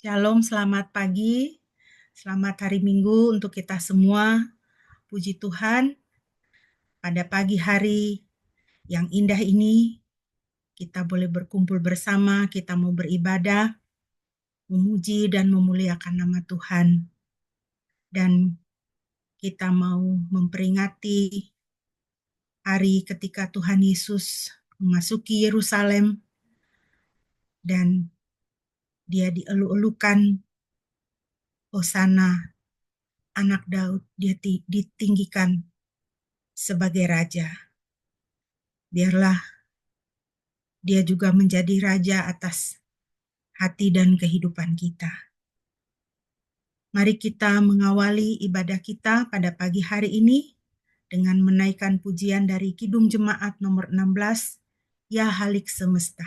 Shalom, selamat pagi, selamat hari Minggu untuk kita semua. Puji Tuhan, pada pagi hari yang indah ini, kita boleh berkumpul bersama, kita mau beribadah, memuji dan memuliakan nama Tuhan. Dan kita mau memperingati hari ketika Tuhan Yesus memasuki Yerusalem, dan dia dielu-elukan, Hosana, anak Daud, dia ditinggikan sebagai Raja. Biarlah dia juga menjadi Raja atas hati dan kehidupan kita. Mari kita mengawali ibadah kita pada pagi hari ini dengan menaikkan pujian dari Kidung Jemaat nomor 16, Ya Halik Semesta.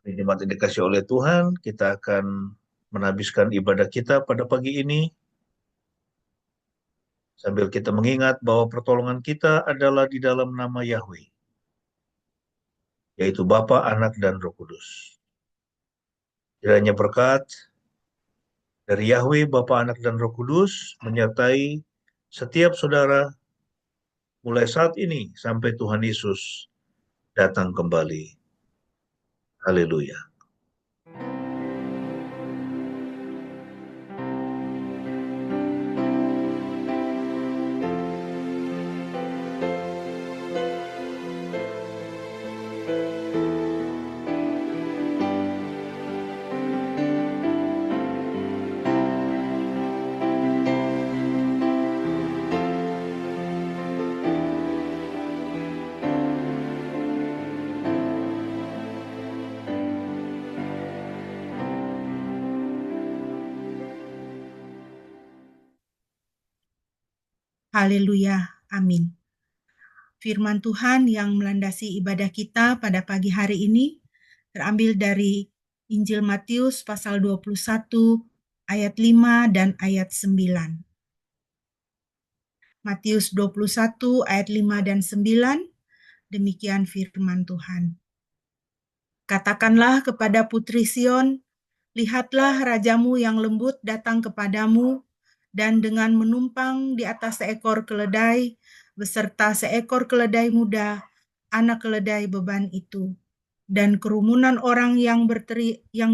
Jemaat yang dikasihi oleh Tuhan, kita akan menghabiskan ibadah kita pada pagi ini sambil kita mengingat bahwa pertolongan kita adalah di dalam nama Yahweh, yaitu Bapa, Anak, dan Roh Kudus. Kiranya berkat dari Yahweh, Bapa, Anak, dan Roh Kudus menyertai setiap saudara mulai saat ini sampai Tuhan Yesus datang kembali. Haleluya. Haleluya, amin. Firman Tuhan yang melandasi ibadah kita pada pagi hari ini terambil dari Injil Matius pasal 21 ayat 5 dan ayat 9. Matius 21 ayat 5 dan 9, Demikian firman Tuhan. Katakanlah kepada Putri Sion, lihatlah rajamu yang lembut datang kepadamu, dan dengan menumpang di atas seekor keledai, beserta seekor keledai muda, anak keledai beban itu. Dan kerumunan orang yang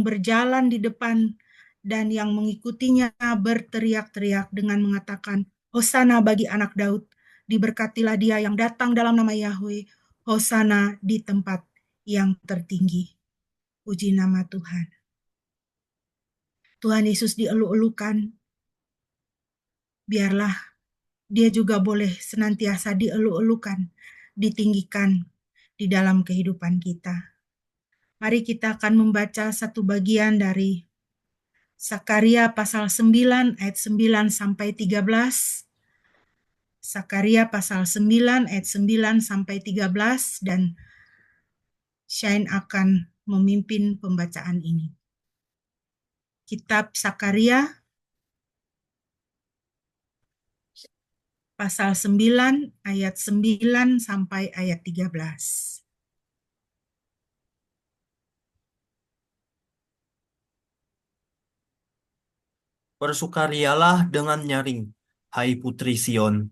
berjalan di depan dan yang mengikutinya berteriak-teriak dengan mengatakan, Hosana bagi anak Daud, diberkatilah dia yang datang dalam nama Yahweh, Hosana di tempat yang tertinggi. Puji nama Tuhan. Tuhan Yesus dieluk-elukan, biarlah dia juga boleh senantiasa dieluk-elukan, ditinggikan di dalam kehidupan kita. Mari kita akan membaca satu bagian dari Sakaria pasal 9 ayat 9 sampai 13. Sakaria pasal 9 ayat 9 sampai 13 dan Shine akan memimpin pembacaan ini. Kitab Sakaria pasal 9 ayat 9 sampai ayat 13. Bersukarialah dengan nyaring, hai putri Sion.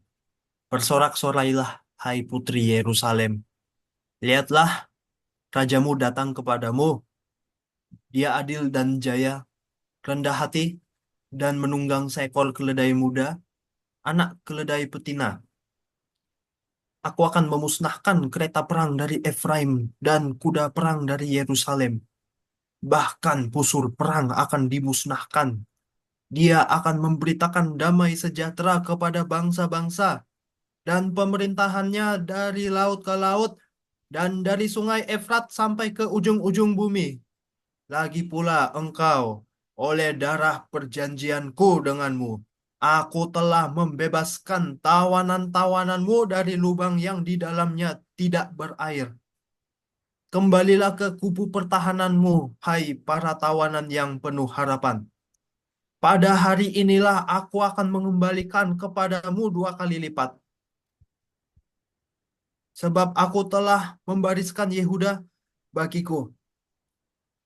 Bersorak-sorailah, hai putri Yerusalem. Lihatlah, rajamu datang kepadamu. Dia adil dan jaya, rendah hati, dan menunggang seekor keledai muda, anak keledai betina. Aku akan memusnahkan kereta perang dari Efraim dan kuda perang dari Yerusalem. Bahkan busur perang akan dimusnahkan. Dia akan memberitakan damai sejahtera kepada bangsa-bangsa, dan pemerintahannya dari laut ke laut, dan dari sungai Efrat sampai ke ujung-ujung bumi. Lagi pula engkau, oleh darah perjanjianku denganmu, aku telah membebaskan tawanan-tawananmu dari lubang yang di dalamnya tidak berair. Kembalilah ke kubu pertahananmu, hai para tawanan yang penuh harapan. Pada hari inilah aku akan mengembalikan kepadamu 2 kali lipat. Sebab aku telah membariskan Yehuda bagiku.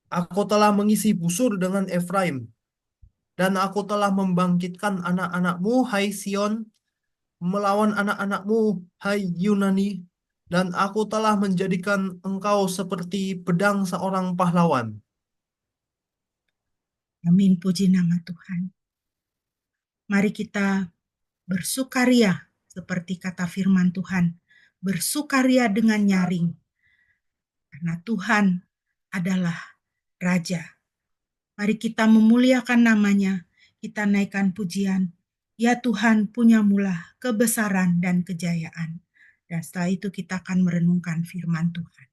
Aku telah mengisi busur dengan Efraim. Dan aku telah membangkitkan anak-anakmu, hai Sion, melawan anak-anakmu, hai Yunani. Dan aku telah menjadikan engkau seperti pedang seorang pahlawan. Amin, puji nama Tuhan. Mari kita bersukaria seperti kata firman Tuhan. Bersukaria dengan nyaring. Karena Tuhan adalah Raja. Mari kita memuliakan namanya. Kita naikkan pujian. Ya Tuhan, punyamulah kebesaran dan kejayaan. Dan setelah itu kita akan merenungkan firman Tuhan.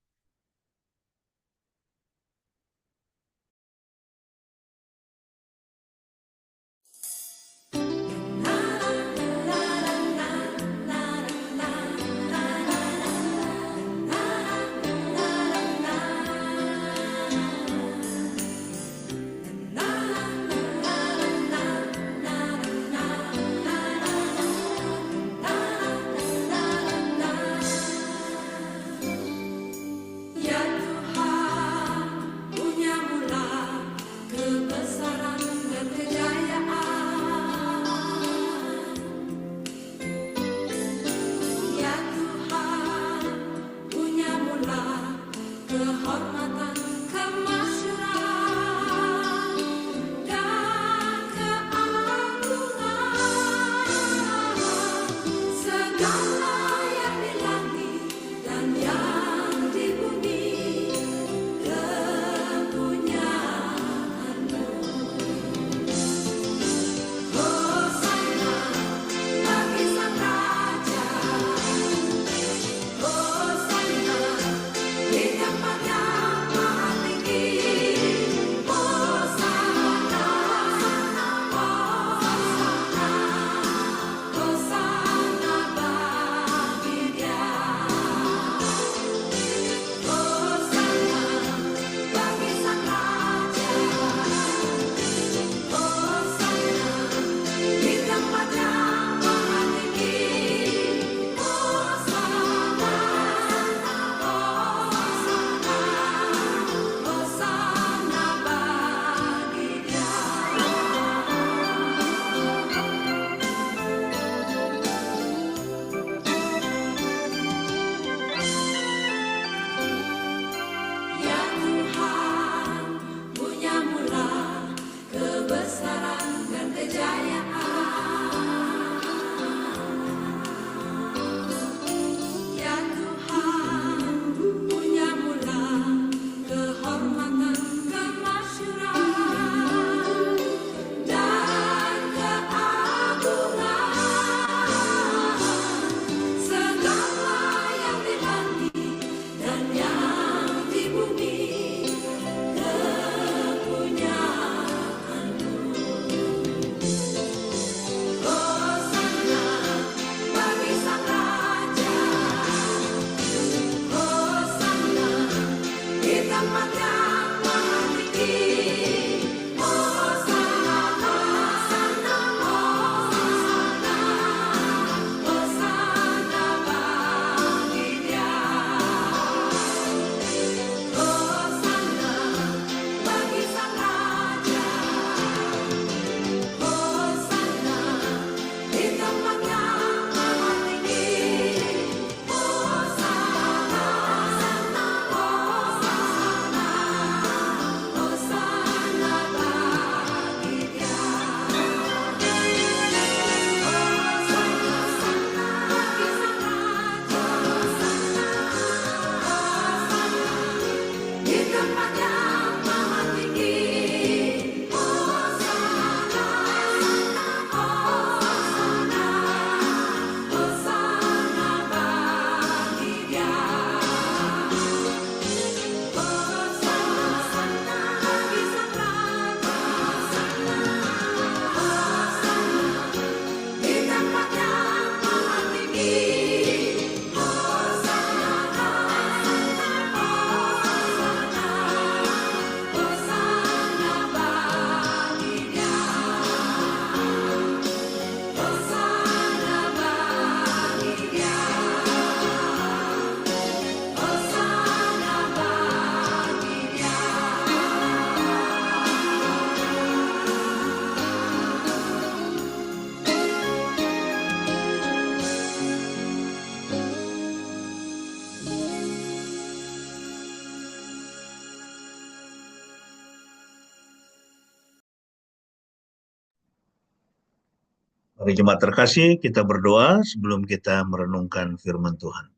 Hari Jumat terkasih, kita berdoa sebelum kita merenungkan firman Tuhan.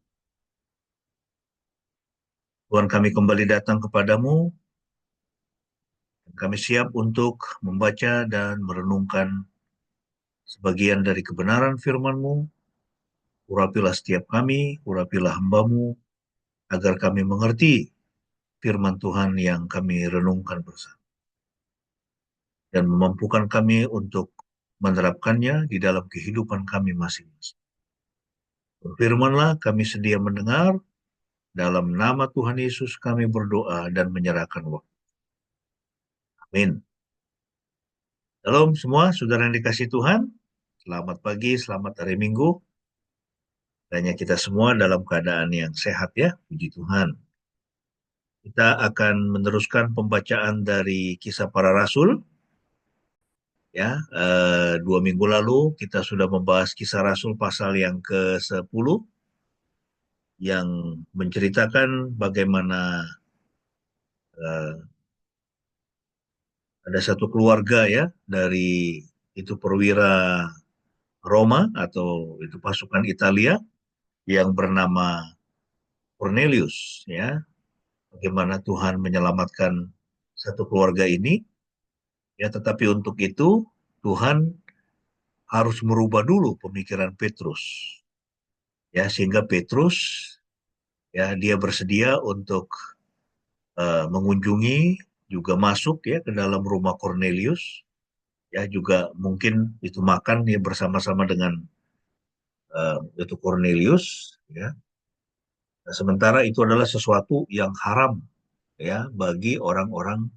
Tuhan, kami kembali datang kepadamu. Kami siap untuk membaca dan merenungkan sebagian dari kebenaran firman-Mu. Urapilah setiap kami, urapilah hamba-Mu, agar kami mengerti firman Tuhan yang kami renungkan bersama. Dan memampukan kami untuk menerapkannya di dalam kehidupan kami masing-masing. Berfirmanlah, kami sedia mendengar. Dalam nama Tuhan Yesus kami berdoa dan menyerahkan waktu. Amin. Shalom semua, saudara yang dikasihi Tuhan. Selamat pagi, selamat hari Minggu. Kiranya kita semua dalam keadaan yang sehat ya, puji Tuhan. Kita akan meneruskan pembacaan dari Kisah Para Rasul. Ya, 2 minggu lalu kita sudah membahas Kisah Rasul pasal yang ke-10 yang menceritakan bagaimana ada satu keluarga ya dari itu perwira Roma atau itu pasukan Italia yang bernama Cornelius ya. Bagaimana Tuhan menyelamatkan satu keluarga ini ya, tetapi untuk itu Tuhan harus merubah dulu pemikiran Petrus ya, sehingga Petrus ya dia bersedia untuk mengunjungi juga masuk ya ke dalam rumah Cornelius ya, juga mungkin itu makan ya bersama-sama dengan itu Cornelius ya. Nah, sementara itu adalah sesuatu yang haram ya bagi orang-orang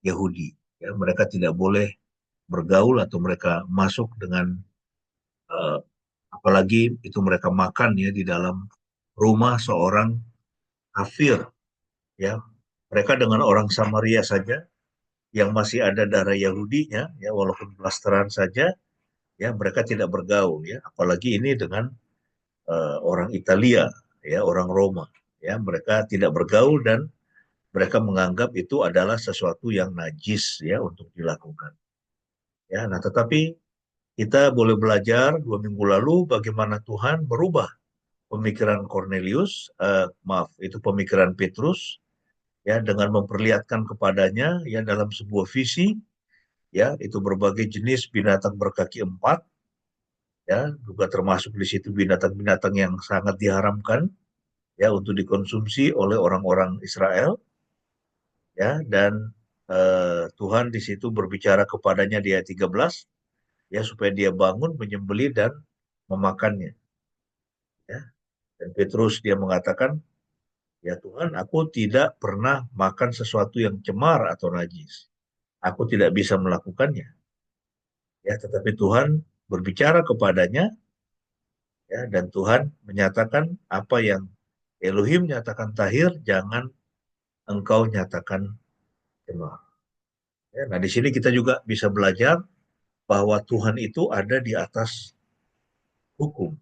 Yahudi ya, mereka tidak boleh bergaul atau mereka masuk dengan uh, apalagi itu mereka makan ya di dalam rumah seorang kafir ya. Mereka dengan orang Samaria saja yang masih ada darah Yahudinya ya, walaupun blasteran saja ya, mereka tidak bergaul ya, apalagi ini dengan orang Italia ya, orang Roma ya, mereka tidak bergaul dan mereka menganggap itu adalah sesuatu yang najis ya untuk dilakukan ya. Nah, tetapi kita boleh belajar 2 minggu lalu bagaimana Tuhan berubah pemikiran Cornelius, maaf, itu pemikiran Petrus, ya, dengan memperlihatkan kepadanya ya dalam sebuah visi, ya, itu berbagai jenis binatang berkaki 4, ya, juga termasuk di situ binatang-binatang yang sangat diharamkan, ya, untuk dikonsumsi oleh orang-orang Israel, ya, dan Tuhan di situ berbicara kepadanya di ayat 13, ya, supaya dia bangun, menyembelih dan memakannya, ya. Dan Petrus dia mengatakan, ya Tuhan, aku tidak pernah makan sesuatu yang cemar atau najis. Aku tidak bisa melakukannya. Ya, tetapi Tuhan berbicara kepadanya, ya, dan Tuhan menyatakan apa yang Elohim nyatakan tahir, jangan engkau nyatakan cemar. Ya, nah, di sini kita juga bisa belajar bahwa Tuhan itu ada di atas hukum.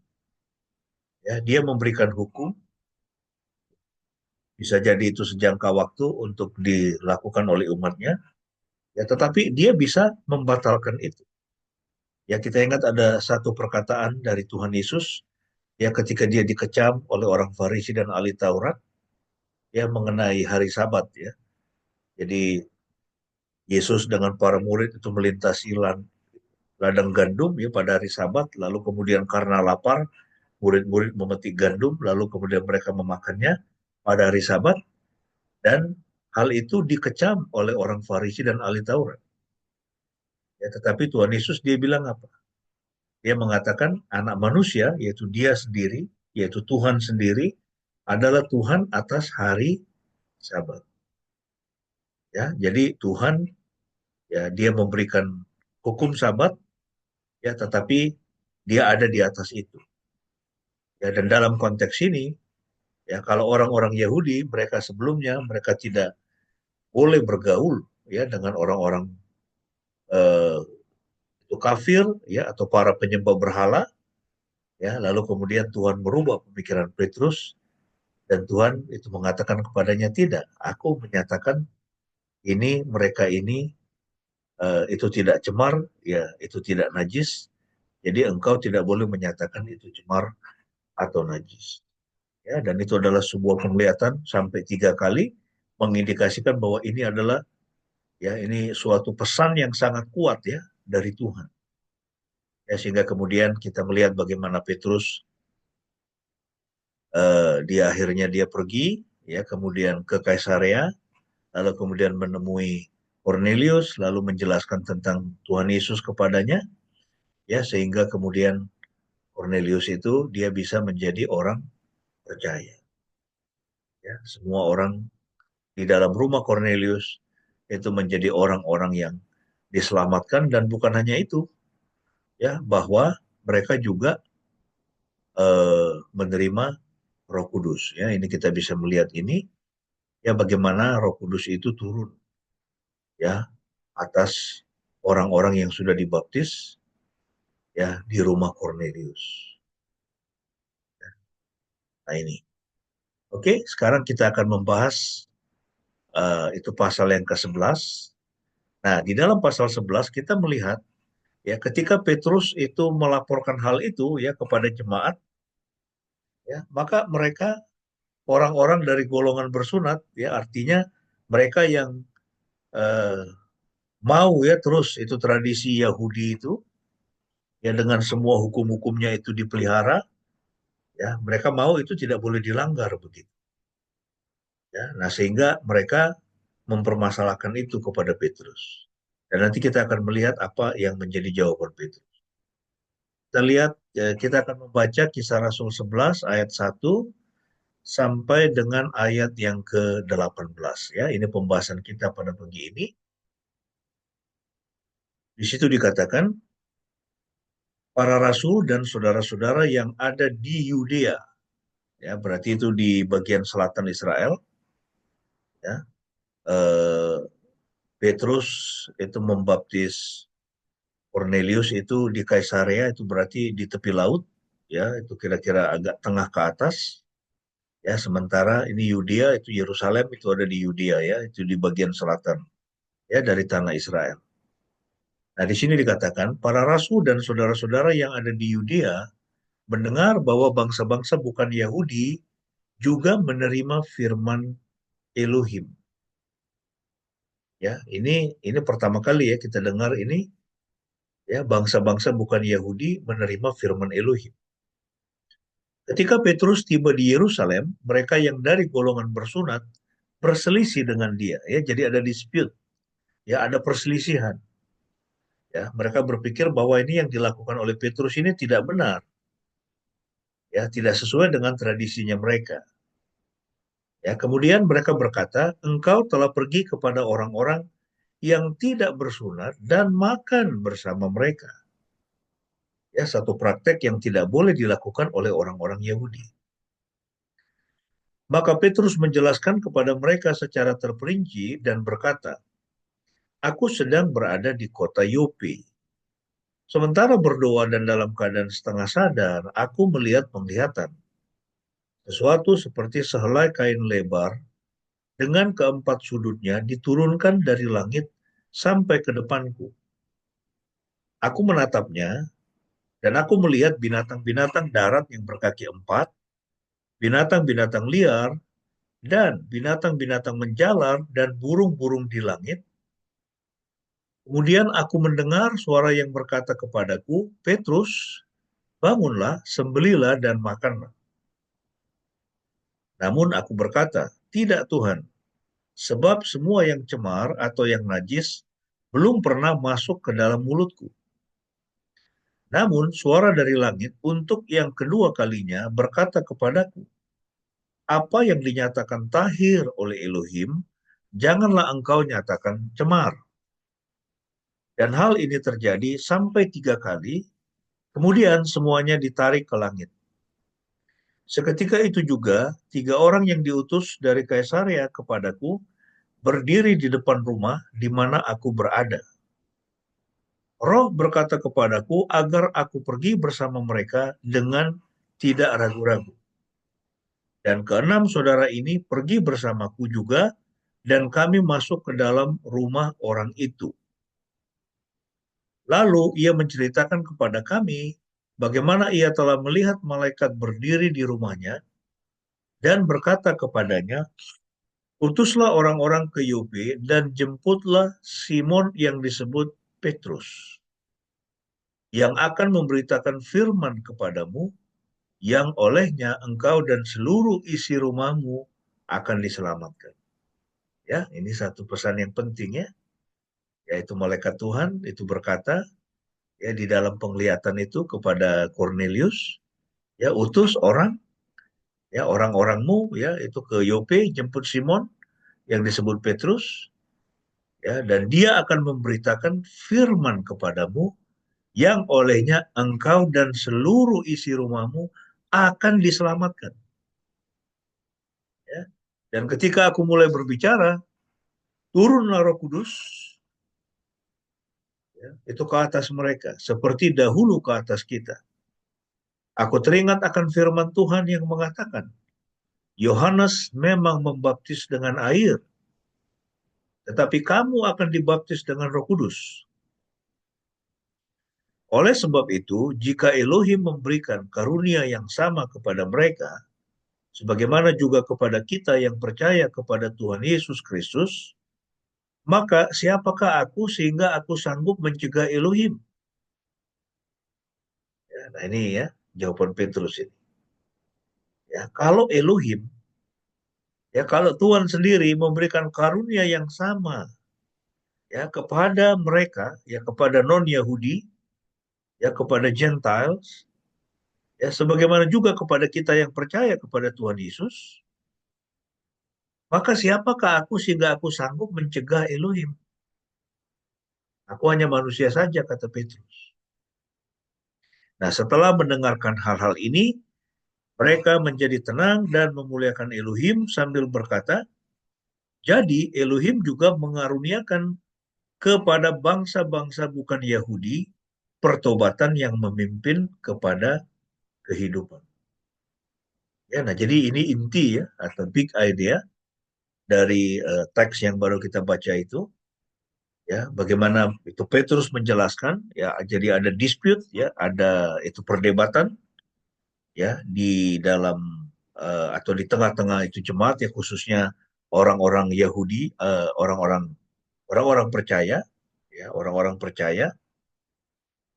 Ya, dia memberikan hukum, bisa jadi itu sejangka waktu untuk dilakukan oleh umatnya, ya, tetapi dia bisa membatalkan itu. Ya, kita ingat ada satu perkataan dari Tuhan Yesus, ya, ketika dia dikecam oleh orang Farisi dan ahli Taurat, ya, mengenai hari Sabat, ya. Jadi Yesus dengan para murid itu melintasi ladang gandum ya pada hari Sabat, lalu kemudian karena lapar, murid-murid memetik gandum, lalu kemudian mereka memakannya pada hari Sabat, dan hal itu dikecam oleh orang Farisi dan ahli Taurat. Ya, tetapi Tuhan Yesus dia bilang apa? Dia mengatakan anak manusia, yaitu dia sendiri, yaitu Tuhan sendiri, adalah Tuhan atas hari Sabat. Ya, jadi Tuhan ya dia memberikan hukum Sabat, ya, tetapi dia ada di atas itu. Ya, dan dalam konteks ini, ya, kalau orang-orang Yahudi, mereka sebelumnya mereka tidak boleh bergaul ya dengan orang-orang eh, itu kafir ya atau para penyembah berhala, ya, lalu kemudian Tuhan merubah pemikiran Petrus dan Tuhan itu mengatakan kepadanya, tidak, aku menyatakan ini mereka ini itu tidak cemar, ya itu tidak najis. Jadi engkau tidak boleh menyatakan itu cemar atau najis. Ya, dan itu adalah sebuah penglihatan sampai 3 kali mengindikasikan bahwa ini adalah ya ini suatu pesan yang sangat kuat ya dari Tuhan. Ya, sehingga kemudian kita melihat bagaimana Petrus dia akhirnya dia pergi ya kemudian ke Kaisarea, lalu kemudian menemui Cornelius, lalu menjelaskan tentang Tuhan Yesus kepadanya, ya sehingga kemudian Cornelius itu dia bisa menjadi orang percaya. Ya, semua orang di dalam rumah Cornelius itu menjadi orang-orang yang diselamatkan, dan bukan hanya itu, ya bahwa mereka juga menerima Roh Kudus. Ya, ini kita bisa melihat ini ya bagaimana Roh Kudus itu turun ya atas orang-orang yang sudah dibaptis ya di rumah Cornelius. Nah ini. Oke, sekarang kita akan membahas itu pasal yang ke-11. Nah, di dalam pasal 11 kita melihat ya ketika Petrus itu melaporkan hal itu ya kepada jemaat, ya, maka mereka orang-orang dari golongan bersunat ya artinya mereka yang eh, mau ya terus itu tradisi Yahudi itu ya dengan semua hukum-hukumnya itu dipelihara, ya mereka mau itu tidak boleh dilanggar begitu. Ya, nah sehingga mereka mempermasalahkan itu kepada Petrus. Dan nanti kita akan melihat apa yang menjadi jawaban Petrus. Kita lihat, kita akan membaca Kisah Rasul 11 ayat 1 sampai dengan ayat yang ke-18. Ya, ini pembahasan kita pada pagi ini. Di situ dikatakan, para rasul dan saudara-saudara yang ada di Yudea, ya berarti itu di bagian selatan Israel, ya, eh, Petrus itu membaptis Cornelius itu di Kaisarea, itu berarti di tepi laut, ya itu kira-kira agak tengah ke atas. Ya, sementara ini Yudea, itu Yerusalem itu ada di Yudea ya, itu di bagian selatan ya dari tanah Israel. Nah, di sini dikatakan para rasul dan saudara-saudara yang ada di Yudea mendengar bahwa bangsa-bangsa bukan Yahudi juga menerima firman Elohim. Ya, ini pertama kali ya kita dengar ini ya bangsa-bangsa bukan Yahudi menerima firman Elohim. Ketika Petrus tiba di Yerusalem, mereka yang dari golongan bersunat berselisih dengan dia ya, jadi ada dispute. Ya, ada perselisihan. Ya, mereka berpikir bahwa ini yang dilakukan oleh Petrus ini tidak benar. Ya, tidak sesuai dengan tradisinya mereka. Ya, kemudian mereka berkata, engkau telah pergi kepada orang-orang yang tidak bersunat dan makan bersama mereka. Ya, satu praktek yang tidak boleh dilakukan oleh orang-orang Yahudi. Maka Petrus menjelaskan kepada mereka secara terperinci dan berkata, aku sedang berada di kota Yope. Sementara berdoa dan dalam keadaan setengah sadar, aku melihat penglihatan. Sesuatu seperti sehelai kain lebar dengan keempat sudutnya diturunkan dari langit sampai ke depanku. Aku menatapnya, dan aku melihat binatang-binatang darat yang berkaki 4, binatang-binatang liar, dan binatang-binatang menjalar dan burung-burung di langit. Kemudian aku mendengar suara yang berkata kepadaku, Petrus, bangunlah, sembelilah dan makanlah. Namun aku berkata, tidak Tuhan, sebab semua yang cemar atau yang najis belum pernah masuk ke dalam mulutku. Namun suara dari langit untuk yang kedua kalinya berkata kepadaku, apa yang dinyatakan tahir oleh Elohim, janganlah engkau nyatakan cemar. Dan hal ini terjadi sampai 3 kali, kemudian semuanya ditarik ke langit. Seketika itu juga, 3 orang yang diutus dari Kaisarea kepadaku berdiri di depan rumah di mana aku berada. Roh berkata kepadaku agar aku pergi bersama mereka dengan tidak ragu-ragu. Dan ke-6 saudara ini pergi bersamaku juga, dan kami masuk ke dalam rumah orang itu. Lalu ia menceritakan kepada kami bagaimana ia telah melihat malaikat berdiri di rumahnya dan berkata kepadanya, utuslah orang-orang ke Yope dan jemputlah Simon yang disebut Petrus, yang akan memberitakan firman kepadamu, yang olehnya engkau dan seluruh isi rumahmu akan diselamatkan. Ya, ini satu pesan yang penting ya, yaitu malaikat Tuhan itu berkata ya di dalam penglihatan itu kepada Cornelius, ya utus orang, ya orang-orangmu ya itu ke Yope, jemput Simon yang disebut Petrus, ya dan dia akan memberitakan firman kepadamu, yang olehnya engkau dan seluruh isi rumahmu akan diselamatkan. Ya. Dan ketika aku mulai berbicara, turunlah Roh Kudus, ya, itu ke atas mereka, seperti dahulu ke atas kita. Aku teringat akan firman Tuhan yang mengatakan, Yohanes memang membaptis dengan air, tetapi kamu akan dibaptis dengan Roh Kudus. Oleh sebab itu, jika Elohim memberikan karunia yang sama kepada mereka, sebagaimana juga kepada kita yang percaya kepada Tuhan Yesus Kristus, maka siapakah aku sehingga aku sanggup mencegah Elohim? Ya, nah ini ya jawaban Petrus ini. Ya, kalau Elohim, ya kalau Tuhan sendiri memberikan karunia yang sama ya kepada mereka, ya kepada non-Yahudi, ya kepada Gentiles, ya sebagaimana juga kepada kita yang percaya kepada Tuhan Yesus, maka siapakah aku sehingga aku sanggup mencegah Elohim? Aku hanya manusia saja, kata Petrus. Nah, setelah mendengarkan hal-hal ini, mereka menjadi tenang dan memuliakan Elohim sambil berkata, jadi Elohim juga mengaruniakan kepada bangsa-bangsa bukan Yahudi pertobatan yang memimpin kepada kehidupan. Ya, nah jadi ini inti ya atau big idea dari teks yang baru kita baca itu. Ya, bagaimana itu Petrus menjelaskan ya, jadi ada dispute ya, ada itu perdebatan ya di dalam atau di tengah-tengah itu jemaat ya, khususnya orang-orang Yahudi, orang-orang percaya ya, orang-orang percaya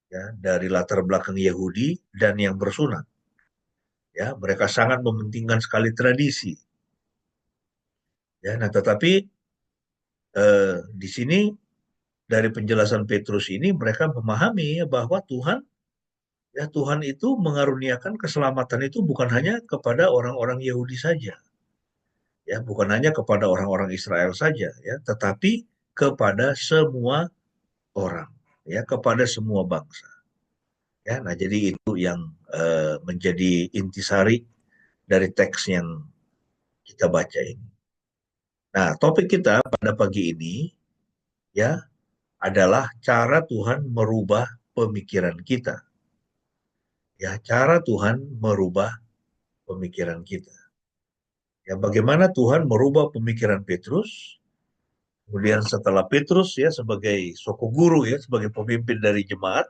ya dari latar belakang Yahudi dan yang bersunat ya, mereka sangat mementingkan sekali tradisi ya. Nah, tetapi di sini dari penjelasan Petrus ini mereka memahami ya, bahwa Tuhan itu mengaruniakan keselamatan itu bukan hanya kepada orang-orang Yahudi saja, ya, bukan hanya kepada orang-orang Israel saja, ya, tetapi kepada semua orang, ya, kepada semua bangsa, ya. Nah, jadi itu yang menjadi intisari dari teks yang kita baca ini. Nah, topik kita pada pagi ini, ya, adalah cara Tuhan merubah pemikiran kita, ya, cara Tuhan merubah pemikiran kita. Ya, bagaimana Tuhan merubah pemikiran Petrus. Kemudian setelah Petrus ya sebagai soko guru ya, sebagai pemimpin dari jemaat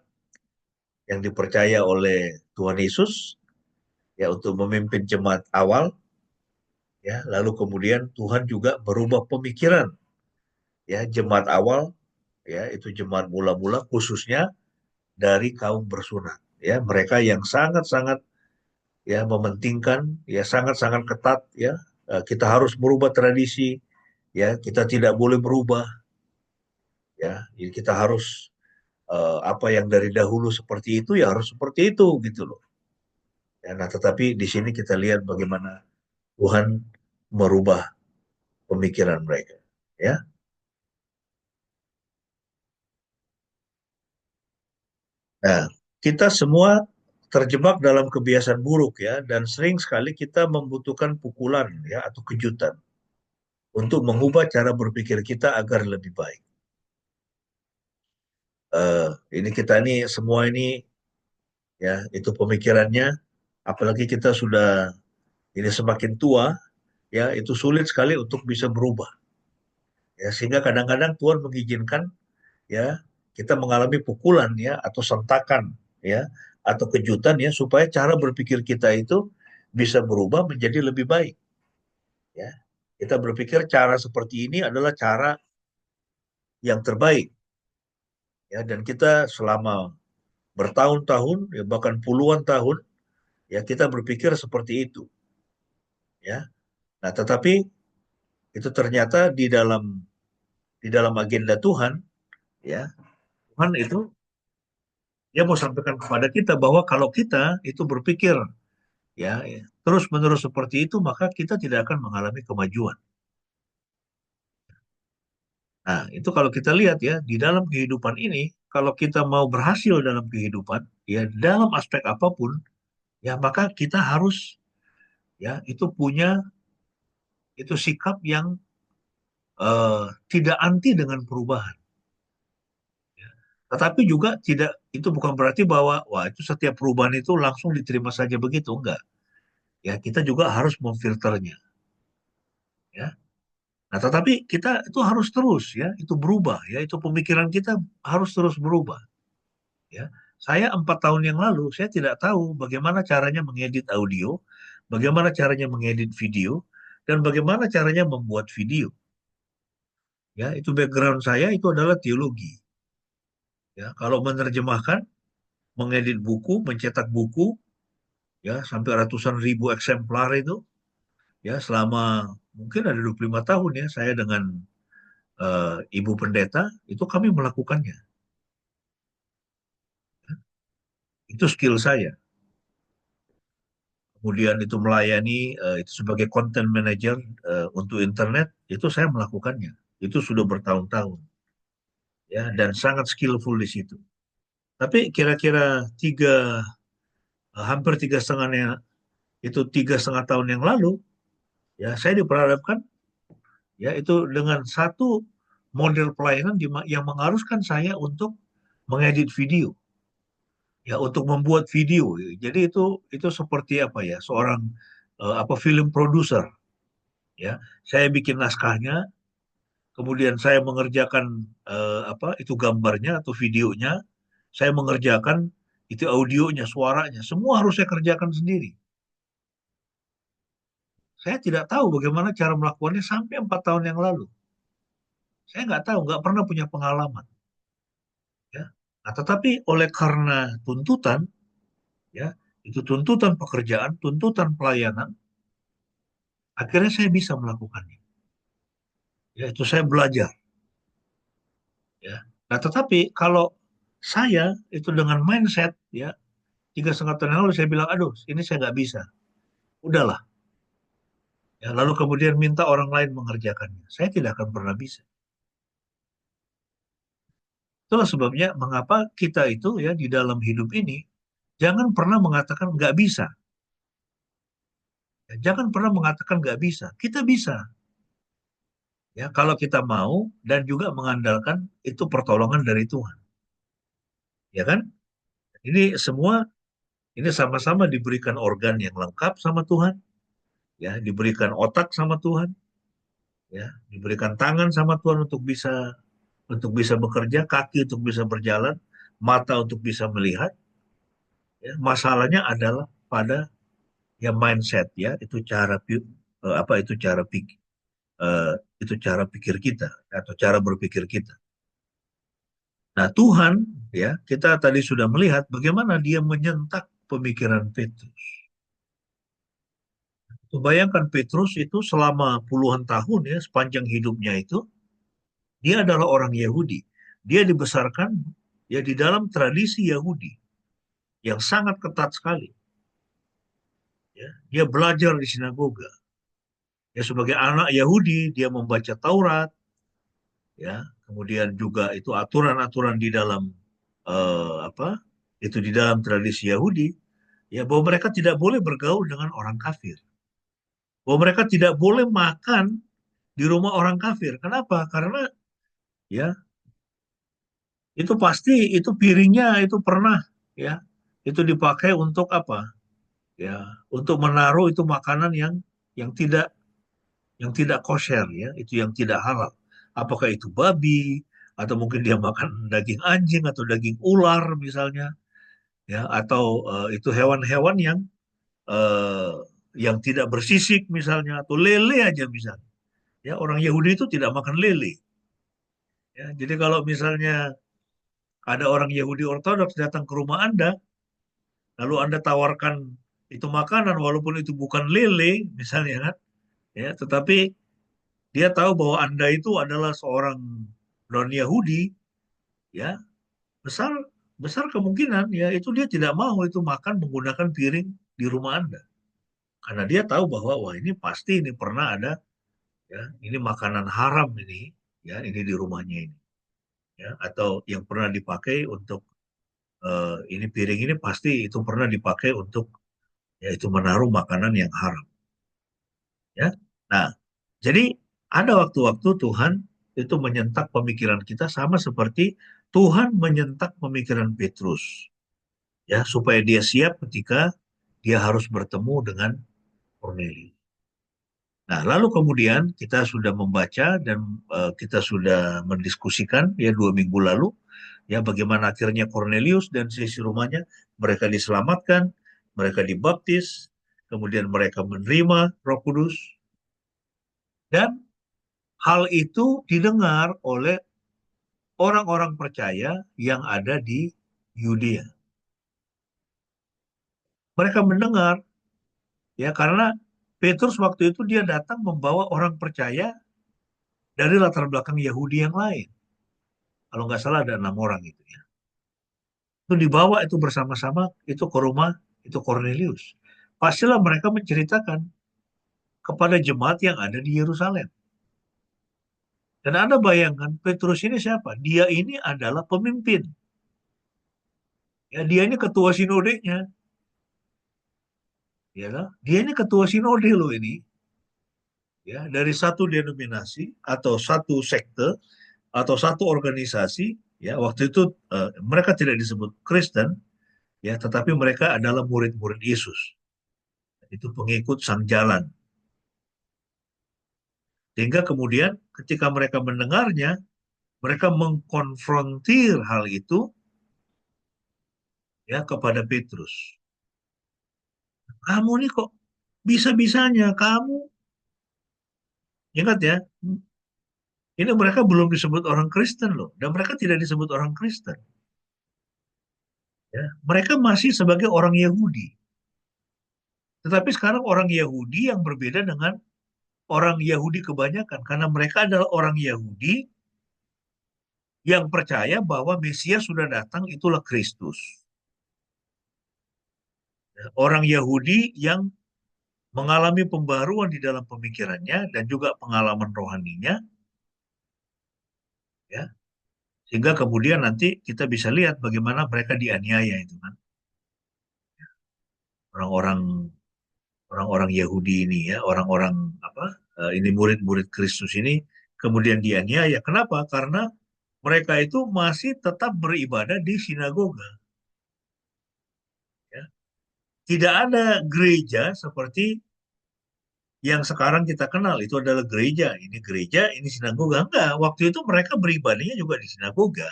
yang dipercaya oleh Tuhan Yesus ya untuk memimpin jemaat awal ya, lalu kemudian Tuhan juga merubah pemikiran ya jemaat awal ya, itu jemaat mula-mula khususnya dari kaum bersunat ya, mereka yang sangat-sangat ya mementingkan ya, sangat-sangat ketat ya, kita harus merubah tradisi ya, kita tidak boleh berubah ya, jadi kita harus apa yang dari dahulu seperti itu ya harus seperti itu gitu loh. Ya, nah tetapi di sini kita lihat bagaimana Tuhan merubah pemikiran mereka. Ya, nah kita semua terjebak dalam kebiasaan buruk ya, dan sering sekali kita membutuhkan pukulan ya atau kejutan untuk mengubah cara berpikir kita agar lebih baik. Ini kita ini semua ini ya itu pemikirannya, apalagi kita sudah ini semakin tua ya, itu sulit sekali untuk bisa berubah. Ya, sehingga kadang-kadang Tuhan mengizinkan ya kita mengalami pukulan ya atau sentakan ya atau kejutan ya supaya cara berpikir kita itu bisa berubah menjadi lebih baik ya. Kita berpikir cara seperti ini adalah cara yang terbaik ya dan kita selama bertahun-tahun ya bahkan puluhan tahun ya kita berpikir seperti itu ya. Nah, tetapi itu ternyata di dalam agenda Tuhan ya. Tuhan itu dia mau sampaikan kepada kita bahwa kalau kita itu berpikir ya terus-menerus seperti itu maka kita tidak akan mengalami kemajuan. Nah, itu kalau kita lihat ya di dalam kehidupan ini kalau kita mau berhasil dalam kehidupan ya dalam aspek apapun ya maka kita harus ya itu punya itu sikap yang tidak anti dengan perubahan. Tetapi juga tidak itu bukan berarti bahwa wah itu setiap perubahan itu langsung diterima saja begitu, enggak. Ya, kita juga harus memfilternya, ya. Nah, tetapi kita itu harus terus ya, itu berubah ya, itu pemikiran kita harus terus berubah, ya. Saya 4 tahun yang lalu saya tidak tahu bagaimana caranya mengedit audio, bagaimana caranya mengedit video, dan bagaimana caranya membuat video. Ya, itu background saya itu adalah teologi. Ya, kalau menerjemahkan, mengedit buku, mencetak buku, ya sampai ratusan ribu eksemplar itu ya selama mungkin ada 25 tahun ya saya dengan ibu pendeta itu kami melakukannya. Itu skill saya. Kemudian itu melayani itu sebagai content manager untuk internet itu saya melakukannya. Itu sudah bertahun-tahun ya dan sangat skillful di situ. Tapi kira-kira hampir 3,5 tahun yang lalu ya saya diperhadapkan ya itu dengan satu model pelayanan yang mengharuskan saya untuk mengedit video ya untuk membuat video. Jadi itu seperti apa ya seorang apa film produser ya. Saya bikin naskahnya, kemudian saya mengerjakan apa itu gambarnya atau videonya, saya mengerjakan itu audionya, suaranya, semua harus saya kerjakan sendiri. Saya tidak tahu bagaimana cara melakukannya sampai 4 tahun yang lalu. Saya nggak tahu, nggak pernah punya pengalaman. Ya. Nah, tetapi oleh karena tuntutan, ya, itu tuntutan pekerjaan, tuntutan pelayanan, akhirnya saya bisa melakukannya. Ya, itu saya belajar. Ya. Nah, tetapi kalau saya itu dengan mindset, ya, 3,5 tahun yang lalu saya bilang, aduh, ini saya nggak bisa. Udahlah. Ya, lalu kemudian minta orang lain mengerjakannya. Saya tidak akan pernah bisa. Itulah sebabnya mengapa kita itu ya di dalam hidup ini jangan pernah mengatakan nggak bisa. Ya, jangan pernah mengatakan nggak bisa. Kita bisa. Ya, kalau kita mau dan juga mengandalkan itu pertolongan dari Tuhan. Ya kan? Ini semua ini sama-sama diberikan organ yang lengkap sama Tuhan, ya, diberikan otak sama Tuhan, ya, diberikan tangan sama Tuhan untuk bisa bekerja, kaki untuk bisa berjalan, mata untuk bisa melihat. Ya. Masalahnya adalah pada ya mindset ya, itu apa eh, itu cara pikir kita atau cara berpikir kita. Nah, Tuhan ya, kita tadi sudah melihat bagaimana dia menyentak pemikiran Petrus. Bayangkan Petrus itu selama puluhan tahun ya, sepanjang hidupnya itu, dia adalah orang Yahudi. Dia dibesarkan ya di dalam tradisi Yahudi yang sangat ketat sekali. Ya. Dia belajar di sinagoga. Ya sebagai anak Yahudi, dia membaca Taurat, ya. Kemudian juga itu aturan-aturan di dalam apa? Itu di dalam tradisi Yahudi, ya bahwa mereka tidak boleh bergaul dengan orang kafir. Bahwa mereka tidak boleh makan di rumah orang kafir. Kenapa? Karena ya itu pasti itu piringnya itu pernah ya itu dipakai untuk apa? Ya, untuk menaruh itu makanan yang tidak yang tidak kosher ya, itu yang tidak halal. Apakah itu babi, atau mungkin dia makan daging anjing atau daging ular misalnya, ya, atau itu hewan-hewan eh, yang tidak bersisik misalnya, atau lele aja misalnya. Ya, orang Yahudi itu tidak makan lele. Ya, jadi kalau misalnya ada orang Yahudi Ortodoks datang ke rumah Anda, lalu Anda tawarkan itu makanan walaupun itu bukan lele misalnya kan, ya, tetapi dia tahu bahwa Anda itu adalah seorang non-Yahudi, ya, besar besar kemungkinan ya itu dia tidak mau itu makan menggunakan piring di rumah Anda. Karena dia tahu bahwa wah ini pasti ini pernah ada, ya, ini makanan haram ini, ya, ini di rumahnya ini, ya, atau yang pernah dipakai untuk ini piring ini pasti itu pernah dipakai untuk, ya, itu menaruh makanan yang haram, ya. Nah, jadi ada waktu-waktu Tuhan itu menyentak pemikiran kita sama seperti Tuhan menyentak pemikiran Petrus, ya, supaya dia siap ketika dia harus bertemu dengan Kornelius. Nah, lalu kemudian kita sudah membaca dan kita sudah mendiskusikan ya 2 minggu lalu ya bagaimana akhirnya Cornelius dan sisi rumahnya mereka diselamatkan, mereka dibaptis, kemudian mereka menerima Roh Kudus dan hal itu didengar oleh orang-orang percaya yang ada di Yudea. Mereka mendengar ya karena Petrus waktu itu dia datang membawa orang percaya dari latar belakang Yahudi yang lain. Kalau nggak salah ada 6 orang itu ya. Itu dibawa itu bersama-sama itu ke rumah itu Cornelius. Pastilah mereka menceritakan kepada jemaat yang ada di Yerusalem. Dan Anda bayangkan Petrus ini siapa? Dia ini adalah pemimpin. Ya, dia ini ketua sinodenya. Ya, kan? Dia ini ketua sinode loh ini. Ya, dari satu denominasi atau satu sekte atau satu organisasi. Ya, waktu itu mereka tidak disebut Kristen, ya, tetapi mereka adalah murid-murid Yesus. Itu pengikut sang jalan. Sehingga kemudian ketika mereka mendengarnya, mereka mengkonfrontir hal itu ya kepada Petrus. Kamu nih kok bisa-bisanya kamu, ingat ya, ini mereka belum disebut orang Kristen loh, dan mereka tidak disebut orang Kristen. Ya. Mereka masih sebagai orang Yahudi. Tetapi sekarang orang Yahudi yang berbeda dengan orang Yahudi kebanyakan, karena mereka adalah orang Yahudi yang percaya bahwa Mesias sudah datang, itulah Kristus. Ya. Orang Yahudi yang mengalami pembaruan di dalam pemikirannya dan juga pengalaman rohaninya, ya, sehingga kemudian nanti kita bisa lihat bagaimana mereka dianiaya itu kan, orang-orang orang-orang Yahudi ini ya, orang-orang apa ini murid-murid Kristus ini kemudian dianiaya. Kenapa? Karena mereka itu masih tetap beribadah di sinagoga. Ya. Tidak ada gereja seperti yang sekarang kita kenal itu adalah gereja, ini sinagoga. Enggak, waktu itu mereka beribadahnya juga di sinagoga.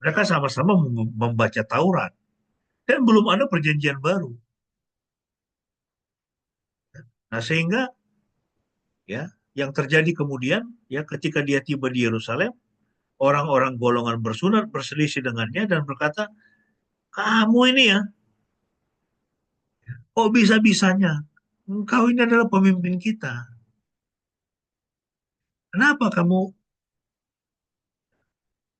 Mereka sama-sama membaca Taurat. Dan belum ada perjanjian baru. Nah, sehingga ya, yang terjadi kemudian ya ketika dia tiba di Yerusalem, orang-orang golongan bersunat berselisih dengannya dan berkata, "Kamu ini ya, kok bisa-bisanya? Engkau ini adalah pemimpin kita. Kenapa kamu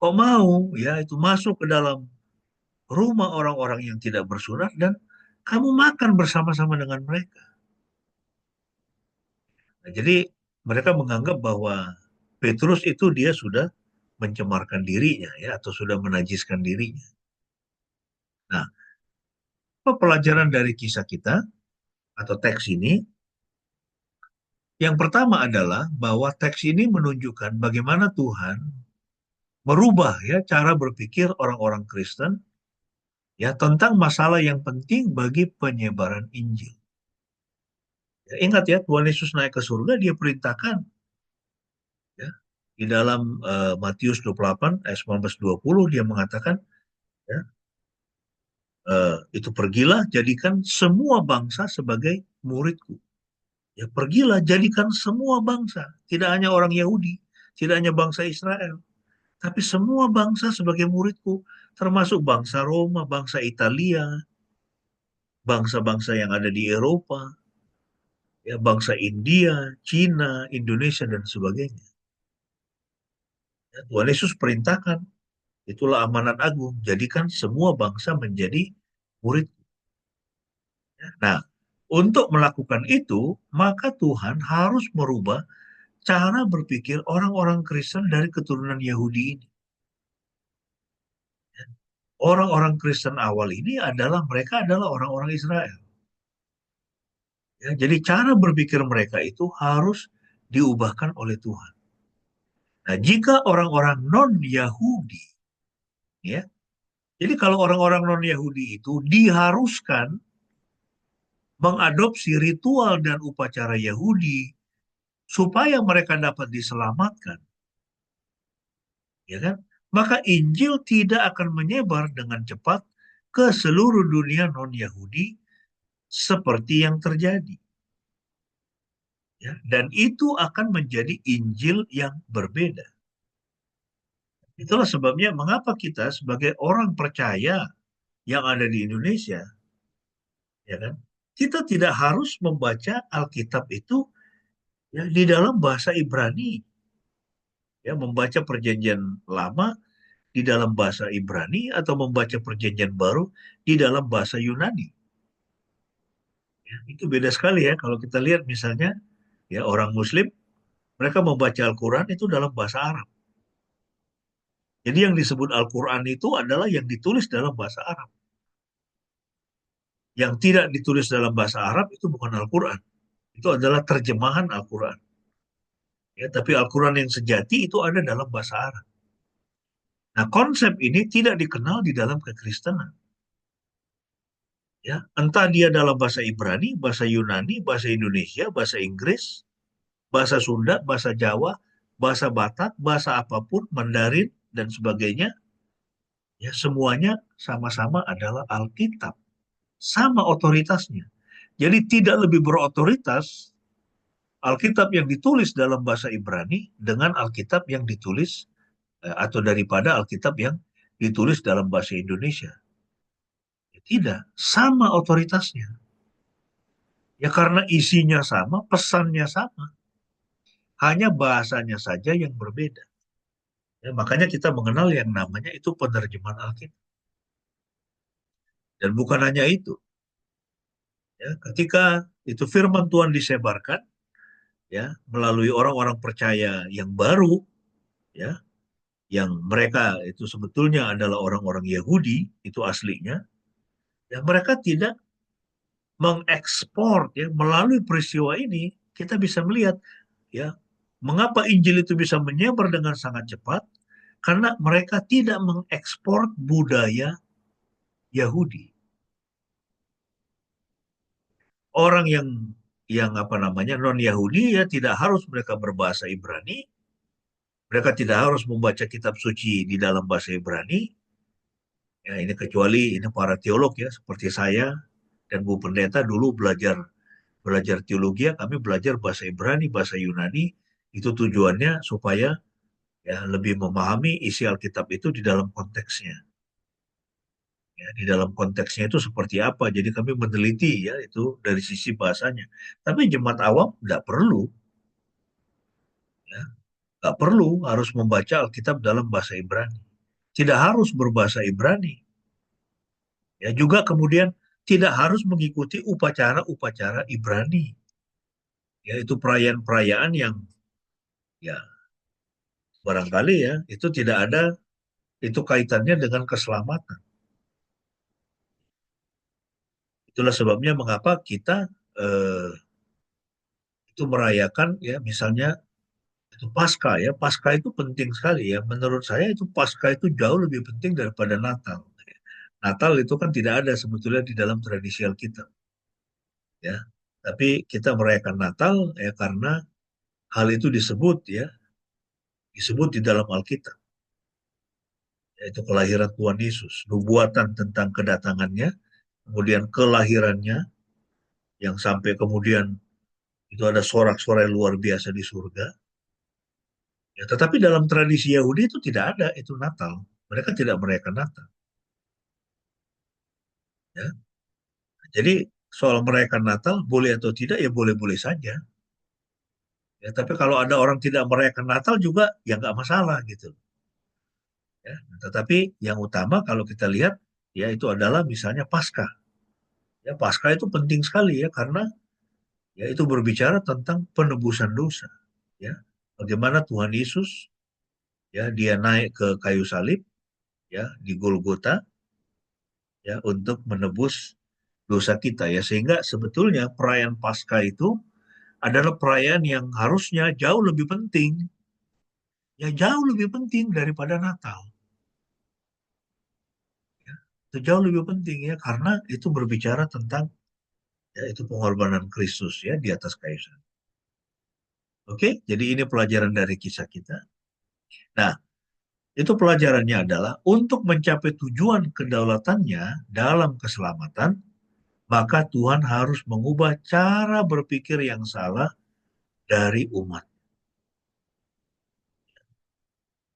kok mau ya itu masuk ke dalam rumah orang-orang yang tidak bersunat dan kamu makan bersama-sama dengan mereka?" Nah, jadi mereka menganggap bahwa Petrus itu dia sudah mencemarkan dirinya ya atau sudah menajiskan dirinya. Nah, apa pelajaran dari kisah kita atau teks ini? Yang pertama adalah bahwa teks ini menunjukkan bagaimana Tuhan merubah ya cara berpikir orang-orang Kristen ya tentang masalah yang penting bagi penyebaran Injil. Ya, ingat ya, Tuhan Yesus naik ke surga, dia perintahkan ya, Di dalam Matius 28 ayat 19-20 dia mengatakan, ya, itu pergilah jadikan semua bangsa sebagai muridku. Ya, pergilah jadikan semua bangsa, tidak hanya orang Yahudi, tidak hanya bangsa Israel, tapi semua bangsa sebagai muridku, termasuk bangsa Roma, bangsa Italia, bangsa-bangsa yang ada di Eropa, ya, bangsa India, Cina, Indonesia, dan sebagainya. Ya, Tuhan Yesus perintahkan, itulah amanat agung, jadikan semua bangsa menjadi murid. Nah, untuk melakukan itu, maka Tuhan harus merubah cara berpikir orang-orang Kristen dari keturunan Yahudi ini. Orang-orang Kristen awal ini mereka adalah orang-orang Israel. Ya, jadi cara berpikir mereka itu harus diubahkan oleh Tuhan. Nah, jika orang-orang non-Yahudi, ya, jadi kalau orang-orang non-Yahudi itu diharuskan mengadopsi ritual dan upacara Yahudi supaya mereka dapat diselamatkan, ya kan? Maka Injil tidak akan menyebar dengan cepat ke seluruh dunia non-Yahudi seperti yang terjadi. Ya, dan itu akan menjadi Injil yang berbeda. Itulah sebabnya mengapa kita sebagai orang percaya yang ada di Indonesia, ya kan, kita tidak harus membaca Alkitab itu ya di dalam bahasa Ibrani, ya, membaca Perjanjian Lama di dalam bahasa Ibrani atau membaca Perjanjian Baru di dalam bahasa Yunani. Ya, itu beda sekali ya kalau kita lihat misalnya ya orang Muslim mereka membaca Al-Quran itu dalam bahasa Arab. Jadi yang disebut Al-Quran itu adalah yang ditulis dalam bahasa Arab. Yang tidak ditulis dalam bahasa Arab itu bukan Al-Quran. Itu adalah terjemahan Al-Quran. Ya, tapi Al-Quran yang sejati itu ada dalam bahasa Arab. Nah, konsep ini tidak dikenal di dalam kekristenan. Ya, entah dia dalam bahasa Ibrani, bahasa Yunani, bahasa Indonesia, bahasa Inggris, bahasa Sunda, bahasa Jawa, bahasa Batak, bahasa apapun, Mandarin, dan sebagainya, ya semuanya sama-sama adalah Alkitab. Sama otoritasnya. Jadi tidak lebih berotoritas Alkitab yang ditulis dalam bahasa Ibrani dengan Alkitab yang ditulis atau daripada Alkitab yang ditulis dalam bahasa Indonesia. Ya, tidak, sama otoritasnya. Ya karena isinya sama, pesannya sama. Hanya bahasanya saja yang berbeda. Ya, makanya kita mengenal yang namanya itu penerjemahan Alkitab. Dan bukan hanya itu. Ya, ketika itu firman Tuhan disebarkan, ya melalui orang-orang percaya yang baru, ya yang mereka itu sebetulnya adalah orang-orang Yahudi, itu aslinya, ya mereka tidak mengekspor ya melalui peristiwa ini kita bisa melihat ya mengapa Injil itu bisa menyebar dengan sangat cepat karena mereka tidak mengekspor budaya Yahudi. Orang yang apa namanya non Yahudi ya tidak harus mereka berbahasa Ibrani, mereka tidak harus membaca kitab suci di dalam bahasa Ibrani. Ya, ini kecuali ini para teolog ya seperti saya dan Bu Pendeta dulu belajar belajar teologi, ya, kami belajar bahasa Ibrani, bahasa Yunani, itu tujuannya supaya ya lebih memahami isi Alkitab itu di dalam konteksnya. Ya, di dalam konteksnya itu seperti apa. Jadi kami meneliti ya itu dari sisi bahasanya. Tapi jemaat awam nggak perlu, ya, nggak perlu harus membaca Alkitab dalam bahasa Ibrani. Tidak harus berbahasa Ibrani. Ya, juga kemudian tidak harus mengikuti upacara-upacara Ibrani. Yaitu perayaan-perayaan yang ya barangkali ya itu tidak ada itu kaitannya dengan keselamatan. Itulah sebabnya mengapa kita eh, itu merayakan ya misalnya itu Paskah ya. Paskah itu penting sekali ya. Menurut saya itu Paskah itu jauh lebih penting daripada Natal. Natal itu kan tidak ada sebetulnya di dalam tradisi Alkitab ya. Tapi kita merayakan Natal ya karena hal itu disebut ya disebut di dalam Alkitab, yaitu kelahiran Tuhan Yesus, nubuatan tentang kedatangannya, kemudian kelahirannya, yang sampai kemudian itu ada sorak-sorai luar biasa di surga. Ya, tetapi dalam tradisi Yahudi itu tidak ada itu Natal. Mereka tidak merayakan Natal. Ya. Jadi soal merayakan Natal boleh atau tidak ya boleh-boleh saja. Ya, tapi kalau ada orang tidak merayakan Natal juga ya nggak masalah gitu. Ya. Tetapi yang utama kalau kita lihat ya itu adalah misalnya Paskah. Ya, Paskah itu penting sekali ya karena ya itu berbicara tentang penebusan dosa. Ya, bagaimana Tuhan Yesus ya dia naik ke kayu salib ya di Golgota ya untuk menebus dosa kita ya sehingga sebetulnya perayaan Paskah itu adalah perayaan yang harusnya jauh lebih penting ya jauh lebih penting daripada Natal ya. Itu jauh lebih penting ya karena itu berbicara tentang ya itu pengorbanan Kristus ya di atas kayu salib. Oke, jadi ini pelajaran dari kisah kita. Nah, itu pelajarannya adalah untuk mencapai tujuan kedaulatannya dalam keselamatan, maka Tuhan harus mengubah cara berpikir yang salah dari umat.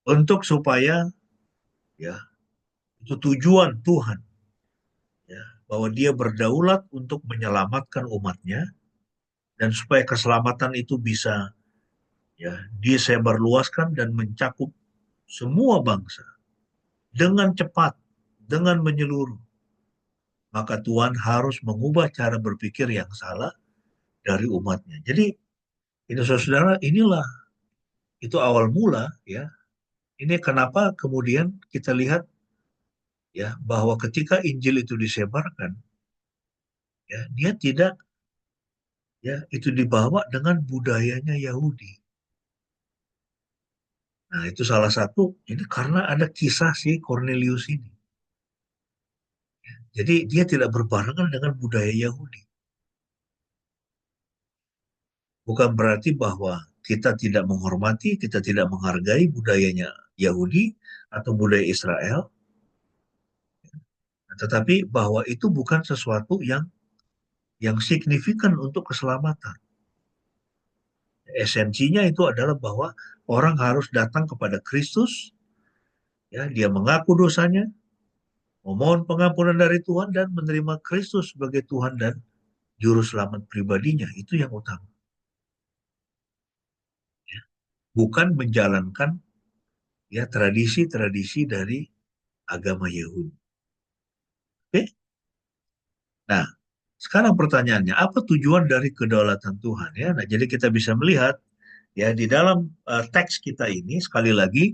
Untuk supaya ya itu tujuan Tuhan ya bahwa dia berdaulat untuk menyelamatkan umatnya dan supaya keselamatan itu bisa ya disebarluaskan dan mencakup semua bangsa dengan cepat, dengan menyeluruh. Maka Tuhan harus mengubah cara berpikir yang salah dari umatnya. Jadi ini saudara, inilah itu awal mula ya. Ini kenapa kemudian kita lihat ya bahwa ketika Injil itu disebarkan ya dia tidak ya itu dibawa dengan budayanya Yahudi. Nah, itu salah satu ini karena ada kisah si Cornelius ini. Jadi dia tidak berbarengan dengan budaya Yahudi. Bukan berarti bahwa kita tidak menghormati, kita tidak menghargai budayanya Yahudi atau budaya Israel, tetapi bahwa itu bukan sesuatu yang signifikan untuk keselamatan. Esensinya itu adalah bahwa orang harus datang kepada Kristus, ya, dia mengaku dosanya, memohon pengampunan dari Tuhan dan menerima Kristus sebagai Tuhan dan juru selamat pribadinya. Itu yang utama. Ya. Bukan menjalankan ya tradisi-tradisi dari agama Yahudi. Oke? Nah, sekarang pertanyaannya, apa tujuan dari kedaulatan Tuhan ya? Nah, jadi kita bisa melihat ya di dalam teks kita ini sekali lagi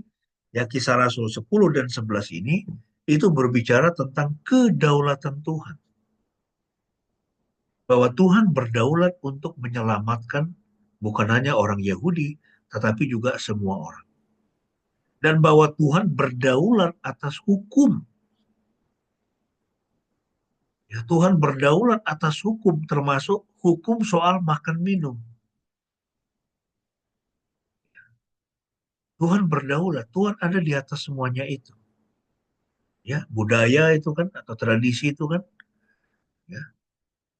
ya Kisah Rasul 10 dan 11 ini itu berbicara tentang kedaulatan Tuhan. Bahwa Tuhan berdaulat untuk menyelamatkan bukan hanya orang Yahudi, tetapi juga semua orang. Dan bahwa Tuhan berdaulat atas hukum. Ya, Tuhan berdaulat atas hukum, termasuk hukum soal makan minum. Tuhan berdaulat, Tuhan ada di atas semuanya itu. Ya, budaya itu kan atau tradisi itu kan, ya,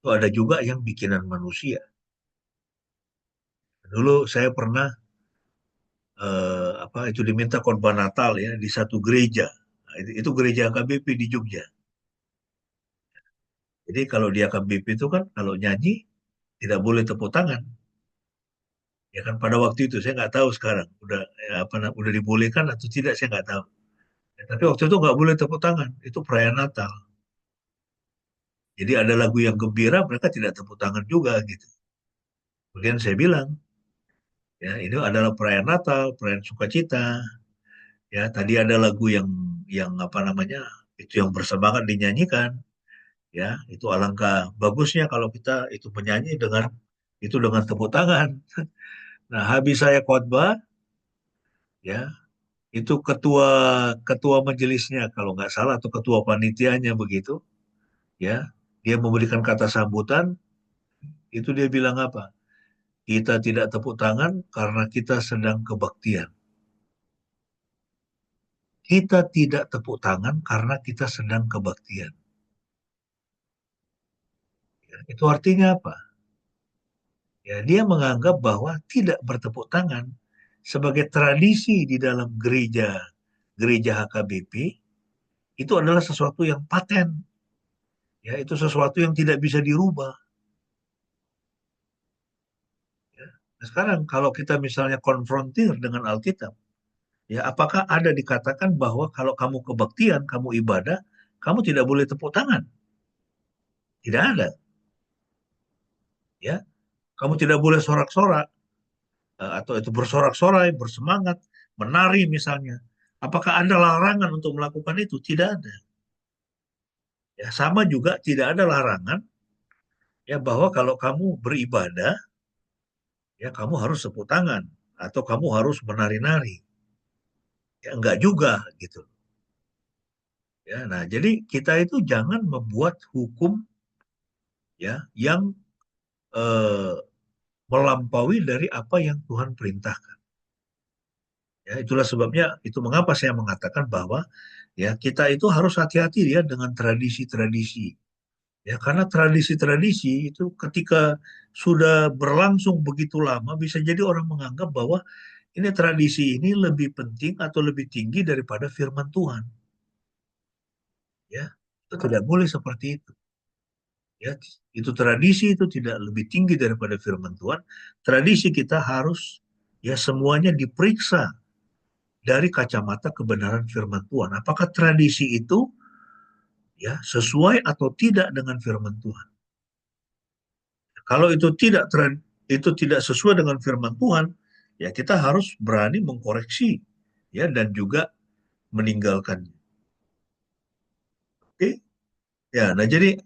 itu ada juga yang bikinan manusia. Dulu saya pernah apa itu diminta korban Natal ya di satu gereja. Nah, itu gereja KBP di Jogja. Jadi kalau di AKBP itu kan kalau nyanyi tidak boleh tepuk tangan. Ya kan pada waktu itu saya nggak tahu sekarang udah ya, udah dibolehkan atau tidak saya nggak tahu. Ya, tapi waktu itu nggak boleh tepuk tangan. Itu perayaan Natal. Jadi ada lagu yang gembira mereka tidak tepuk tangan juga gitu. Kemudian saya bilang ya ini adalah perayaan Natal, perayaan sukacita. Ya tadi ada lagu yang apa namanya itu yang bersemangat dinyanyikan. Ya itu alangkah bagusnya kalau kita itu menyanyi dengan itu dengan tepuk tangan. Nah, habis saya khotbah, ya, itu ketua ketua majelisnya kalau nggak salah atau ketua panitianya begitu, ya, dia memberikan kata sambutan, itu dia bilang apa? Kita tidak tepuk tangan karena kita sedang kebaktian. kita tidak tepuk tangan karena kita sedang kebaktian. Ya, itu artinya apa? Ya, dia menganggap bahwa tidak bertepuk tangan sebagai tradisi di dalam gereja HKBP itu adalah sesuatu yang paten. Ya, itu sesuatu yang tidak bisa dirubah. Ya. Nah, sekarang kalau kita misalnya konfrontir dengan Alkitab, ya apakah ada dikatakan bahwa kalau kamu kebaktian, kamu ibadah, kamu tidak boleh tepuk tangan? Tidak ada. Ya, kamu tidak boleh sorak-sorak atau itu bersorak-sorai, bersemangat, menari misalnya. Apakah ada larangan untuk melakukan itu? Tidak ada. Ya, sama juga tidak ada larangan ya bahwa kalau kamu beribadah, ya kamu harus tepuk tangan atau kamu harus menari-nari. Ya enggak juga gitu. Ya, nah jadi kita itu jangan membuat hukum ya yang eh, melampaui dari apa yang Tuhan perintahkan. Ya, itulah sebabnya itu mengapa saya mengatakan bahwa ya kita itu harus hati-hati ya dengan tradisi-tradisi. Ya, karena tradisi-tradisi itu ketika sudah berlangsung begitu lama bisa jadi orang menganggap bahwa ini tradisi ini lebih penting atau lebih tinggi daripada firman Tuhan. Ya, itu tidak boleh seperti itu. Ya, itu tradisi itu tidak lebih tinggi daripada firman Tuhan. Tradisi kita harus ya semuanya diperiksa dari kacamata kebenaran firman Tuhan. Apakah tradisi itu ya sesuai atau tidak dengan firman Tuhan? Kalau itu tidak sesuai dengan firman Tuhan, ya kita harus berani mengkoreksi ya dan juga meninggalkannya. Oke? Ya, nah jadi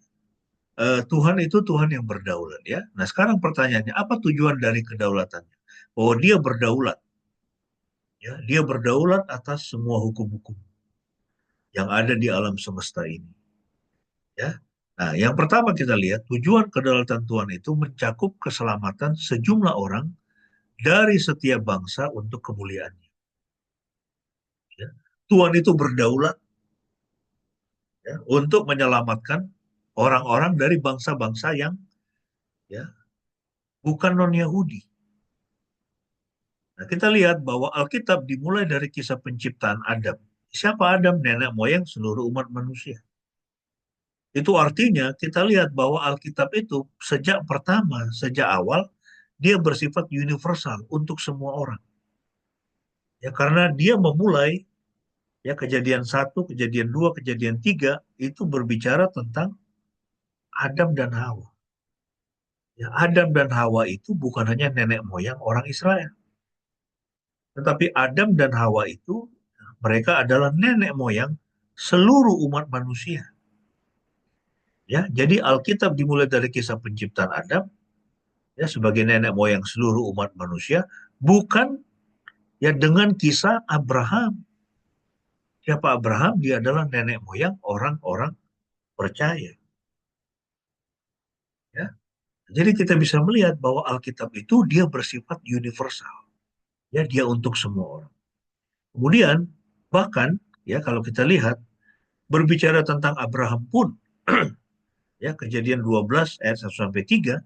Tuhan itu Tuhan yang berdaulat ya. Nah, sekarang pertanyaannya apa tujuan dari kedaulatannya? Bahwa dia berdaulat ya, dia berdaulat atas semua hukum-hukum yang ada di alam semesta ini ya. Nah, yang pertama kita lihat tujuan kedaulatan Tuhan itu mencakup keselamatan sejumlah orang dari setiap bangsa untuk kemuliaannya. Ya. Tuhan itu berdaulat ya, untuk menyelamatkan orang-orang dari bangsa-bangsa yang ya bukan non-Yahudi. Nah, kita lihat bahwa Alkitab dimulai dari kisah penciptaan Adam. Siapa Adam? Nenek moyang seluruh umat manusia. Itu artinya kita lihat bahwa Alkitab itu sejak pertama, sejak awal, dia bersifat universal untuk semua orang. Ya, karena dia memulai ya kejadian 1, kejadian 2, kejadian 3 itu berbicara tentang Adam dan Hawa. Ya, Adam dan Hawa itu bukan hanya nenek moyang orang Israel. Tetapi Adam dan Hawa itu mereka adalah nenek moyang seluruh umat manusia. Ya, jadi Alkitab dimulai dari kisah penciptaan Adam ya sebagai nenek moyang seluruh umat manusia, bukan ya dengan kisah Abraham. Siapa Abraham? Dia adalah nenek moyang orang-orang percaya. Ya, jadi kita bisa melihat bahwa Alkitab itu dia bersifat universal. Ya, dia untuk semua orang. Kemudian bahkan ya kalau kita lihat berbicara tentang Abraham pun ya kejadian 12 ayat 1 sampai 3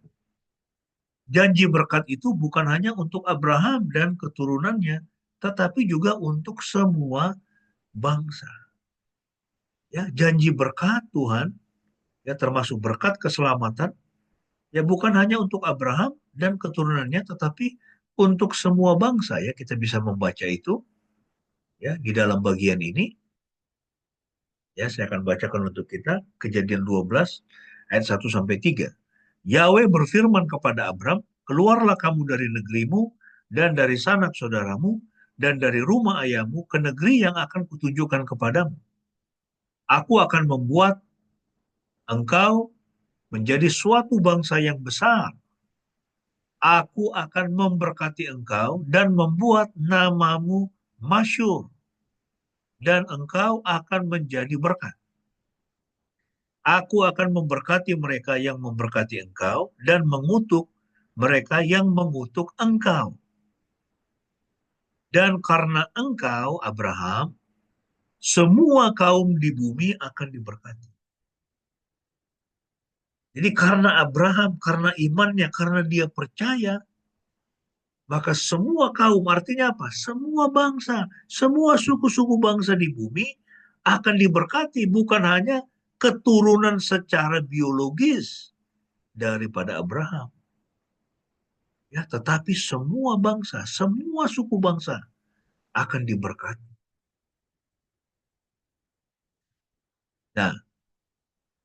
janji berkat itu bukan hanya untuk Abraham dan keturunannya tetapi juga untuk semua bangsa. Ya, janji berkat Tuhan ya termasuk berkat keselamatan ya bukan hanya untuk Abraham dan keturunannya tetapi untuk semua bangsa ya kita bisa membaca itu ya di dalam bagian ini ya saya akan bacakan untuk kita kejadian 12 ayat 1 sampai 3. Yahweh berfirman kepada Abram, keluarlah kamu dari negerimu dan dari sanak saudaramu dan dari rumah ayahmu ke negeri yang akan kutunjukkan kepadamu. Aku akan membuat engkau menjadi suatu bangsa yang besar. Aku akan memberkati engkau dan membuat namamu masyhur dan engkau akan menjadi berkat. Aku akan memberkati mereka yang memberkati engkau dan mengutuk mereka yang mengutuk engkau. Dan karena engkau, Abraham, semua kaum di bumi akan diberkati. Jadi karena Abraham, karena imannya, karena dia percaya, maka semua kaum, artinya apa? Semua bangsa, semua suku-suku bangsa di bumi akan diberkati, bukan hanya keturunan secara biologis daripada Abraham. Ya, tetapi semua bangsa, semua suku bangsa akan diberkati. Nah,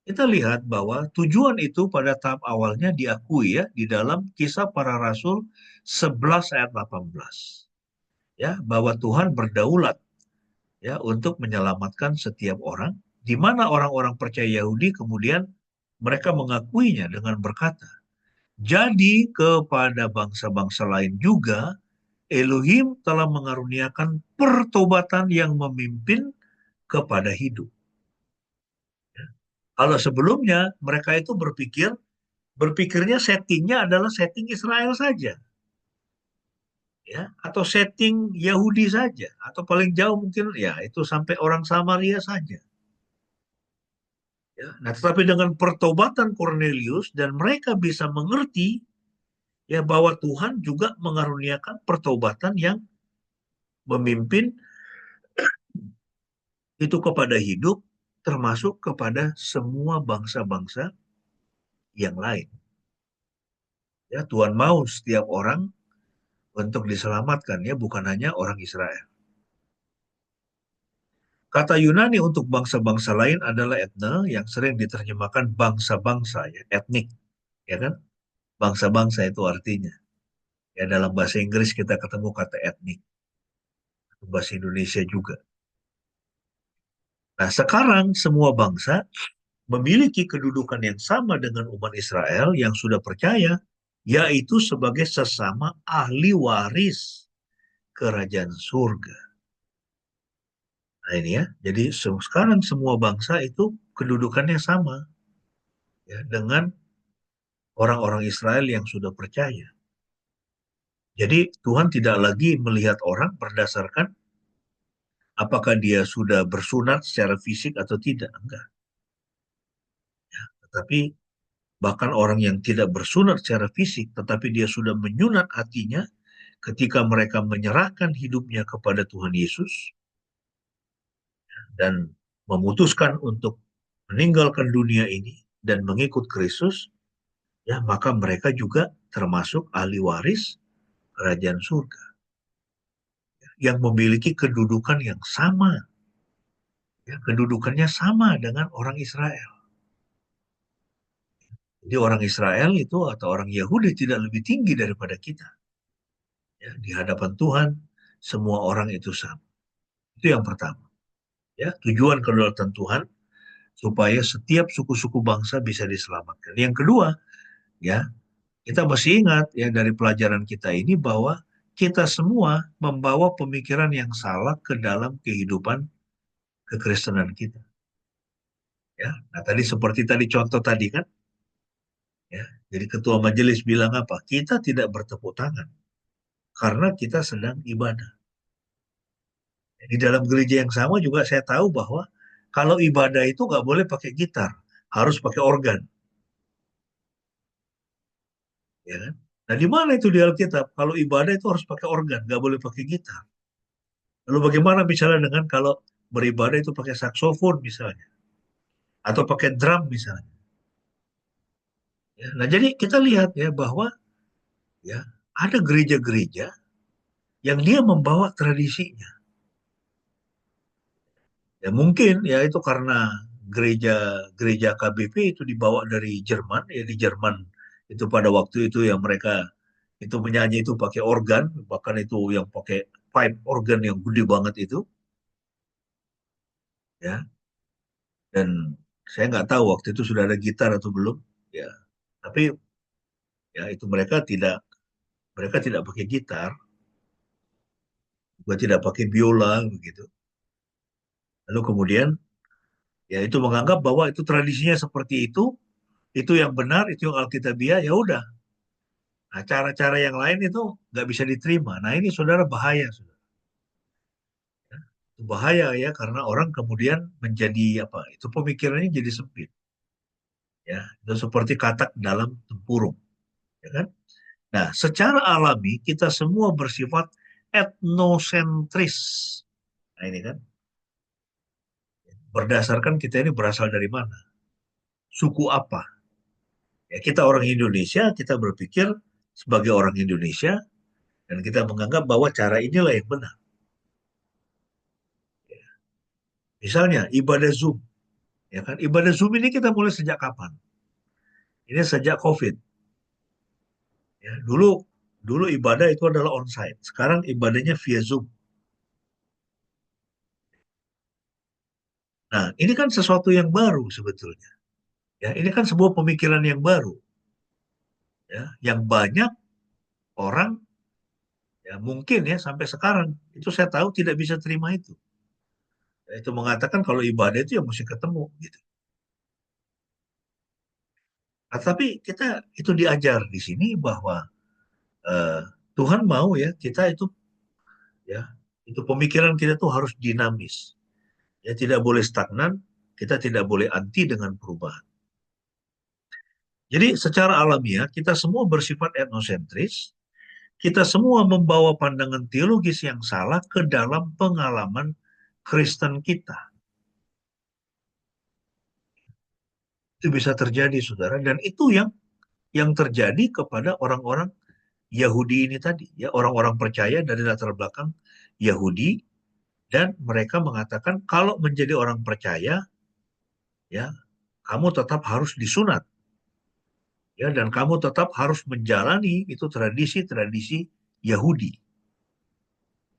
kita lihat bahwa tujuan itu pada tahap awalnya diakui ya di dalam Kisah Para Rasul 11 ayat 18. Ya, bahwa Tuhan berdaulat ya untuk menyelamatkan setiap orang, di mana orang-orang percaya Yahudi kemudian mereka mengakuinya dengan berkata, jadi kepada bangsa-bangsa lain juga Elohim telah mengaruniakan pertobatan yang memimpin kepada hidup. Kalau sebelumnya mereka itu berpikirnya settingnya adalah setting Israel saja, ya, atau setting Yahudi saja, atau paling jauh mungkin ya itu sampai orang Samaria saja. Ya. Nah, tetapi dengan pertobatan Cornelius dan mereka bisa mengerti ya bahwa Tuhan juga mengaruniakan pertobatan yang memimpin itu kepada hidup, termasuk kepada semua bangsa-bangsa yang lain. Ya, Tuhan mau setiap orang untuk diselamatkan ya, bukan hanya orang Israel. Kata Yunani untuk bangsa-bangsa lain adalah etne yang sering diterjemahkan bangsa-bangsa ya, etnik, ya kan? Bangsa-bangsa itu artinya. Ya dalam bahasa Inggris kita ketemu kata etnik, bahasa Indonesia juga. Nah, sekarang semua bangsa memiliki kedudukan yang sama dengan umat Israel yang sudah percaya, yaitu sebagai sesama ahli waris kerajaan surga. Nah ini ya, jadi sekarang semua bangsa itu kedudukannya sama ya dengan orang-orang Israel yang sudah percaya. Jadi Tuhan tidak lagi melihat orang berdasarkan apakah dia sudah bersunat secara fisik atau tidak, enggak. Tetapi bahkan orang yang tidak bersunat secara fisik, tetapi dia sudah menyunat hatinya ketika mereka menyerahkan hidupnya kepada Tuhan Yesus dan memutuskan untuk meninggalkan dunia ini dan mengikut Kristus, ya maka mereka juga termasuk ahli waris kerajaan surga yang memiliki kedudukan yang sama, ya, kedudukannya sama dengan orang Israel. Jadi orang Israel itu atau orang Yahudi tidak lebih tinggi daripada kita. Ya, di hadapan Tuhan semua orang itu sama. Itu yang pertama. Ya, tujuan kedaulatan Tuhan supaya setiap suku-suku bangsa bisa diselamatkan. Yang kedua, ya, kita masih ingat ya dari pelajaran kita ini bahwa kita semua membawa pemikiran yang salah ke dalam kehidupan kekristenan kita. Ya, nah tadi seperti tadi contoh tadi kan, ya, jadi ketua majelis bilang apa? Kita tidak bertepuk tangan karena kita sedang ibadah. Di dalam gereja yang sama juga saya tahu bahwa kalau ibadah itu nggak boleh pakai gitar, harus pakai organ, ya kan? Nah, di mana itu di Alkitab? Kalau ibadah itu harus pakai organ, nggak boleh pakai gitar. Lalu bagaimana misalnya dengan kalau beribadah itu pakai saksofon misalnya, atau pakai drum misalnya? Ya, nah, jadi kita lihat ya bahwa ya ada gereja-gereja yang dia membawa tradisinya. Ya mungkin ya itu karena gereja gereja KBP itu dibawa dari Jerman ya di Jerman itu pada waktu itu yang mereka itu menyanyi itu pakai organ bahkan itu yang pakai pipe organ yang gede banget itu ya dan saya nggak tahu waktu itu sudah ada gitar atau belum ya tapi ya itu mereka tidak pakai gitar juga tidak pakai biola begitu lalu kemudian ya itu menganggap bahwa itu tradisinya seperti itu yang benar itu yang alkitabiah ya udah. Nah, cara-cara yang lain itu nggak bisa diterima. Nah, ini saudara bahaya. Saudara. Itu bahaya ya, karena orang kemudian menjadi apa? Itu pemikirannya jadi sempit. Ya, itu seperti katak dalam tempurung, ya kan? Nah, secara alami kita semua bersifat etnosentris. Nah, ini kan berdasarkan kita ini berasal dari mana, suku apa. Ya, kita orang Indonesia, kita berpikir sebagai orang Indonesia dan kita menganggap bahwa cara inilah yang benar. Misalnya ibadah Zoom, ya kan? Ibadah Zoom ini kita mulai sejak kapan? Ini sejak COVID. Ya, dulu ibadah itu adalah onsite. Sekarang ibadahnya via Zoom. Nah, ini kan sesuatu yang baru sebetulnya. Ya, ini kan sebuah pemikiran yang baru, ya, yang banyak orang ya mungkin ya sampai sekarang itu saya tahu tidak bisa terima itu. Ya, itu mengatakan kalau ibadah itu ya mesti ketemu gitu. Nah, tapi kita itu diajar di sini bahwa eh, Tuhan mau ya kita itu ya itu pemikiran kita tuh harus dinamis. Ya tidak boleh stagnan, kita tidak boleh anti dengan perubahan. Jadi secara alamiah kita semua bersifat etnosentris, kita semua membawa pandangan teologis yang salah ke dalam pengalaman Kristen kita. Itu bisa terjadi, saudara, dan itu yang terjadi kepada orang-orang Yahudi ini tadi, ya orang-orang percaya dari latar belakang Yahudi, dan mereka mengatakan kalau menjadi orang percaya, ya kamu tetap harus disunat, ya dan kamu tetap harus menjalani itu tradisi-tradisi Yahudi,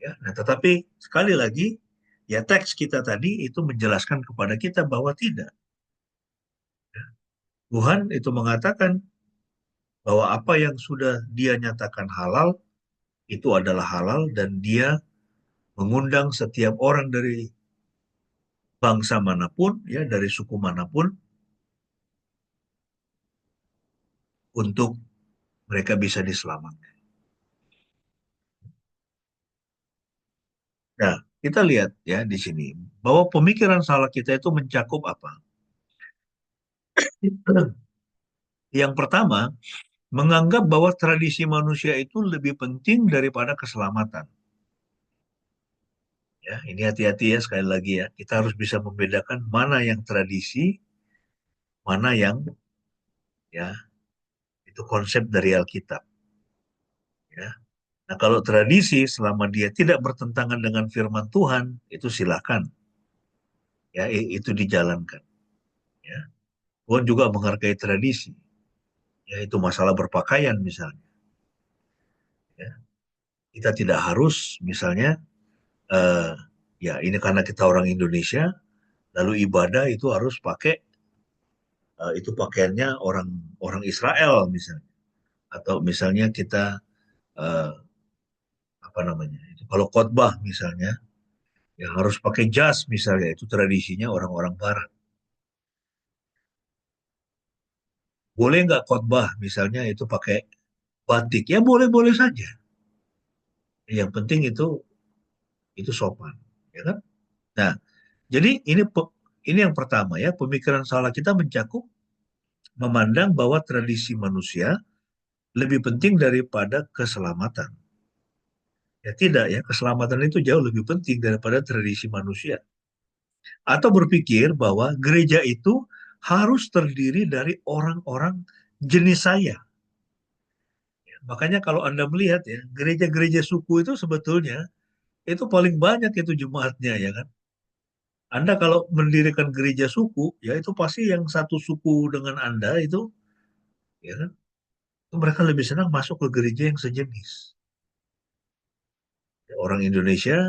ya. Nah, tetapi sekali lagi, ya teks kita tadi itu menjelaskan kepada kita bahwa tidak. Tuhan itu mengatakan bahwa apa yang sudah Dia nyatakan halal itu adalah halal dan Dia mengundang setiap orang dari bangsa manapun, ya dari suku manapun untuk mereka bisa diselamatkan. Nah, kita lihat ya di sini bahwa pemikiran salah kita itu mencakup apa? Yang pertama, menganggap bahwa tradisi manusia itu lebih penting daripada keselamatan. Ya, ini hati-hati ya sekali lagi ya. Kita harus bisa membedakan mana yang tradisi, mana yang ya itu konsep dari Alkitab. Ya. Nah, kalau tradisi selama dia tidak bertentangan dengan firman Tuhan, itu silakan ya itu dijalankan. Ya. Tuhan juga menghargai tradisi. Ya, itu masalah berpakaian misalnya. Ya. Kita tidak harus misalnya eh, ya ini karena kita orang Indonesia, lalu ibadah itu harus pakai itu pakaiannya orang orang Israel misalnya, atau misalnya kita eh, apa namanya itu kalau khotbah misalnya ya harus pakai jas misalnya, itu tradisinya orang-orang Barat. Boleh nggak khotbah misalnya itu pakai batik? Ya boleh-boleh saja. Yang penting itu sopan, ya kan? Nah, jadi ini yang pertama ya, pemikiran salah kita mencakup memandang bahwa tradisi manusia lebih penting daripada keselamatan. Ya tidak ya, keselamatan itu jauh lebih penting daripada tradisi manusia. Atau berpikir bahwa gereja itu harus terdiri dari orang-orang jenis saya. Makanya kalau Anda melihat ya, gereja-gereja suku itu sebetulnya itu paling banyak itu jemaatnya ya kan. Anda kalau mendirikan gereja suku, ya itu pasti yang satu suku dengan Anda itu, ya kan, itu mereka lebih senang masuk ke gereja yang sejenis. Ya, orang Indonesia,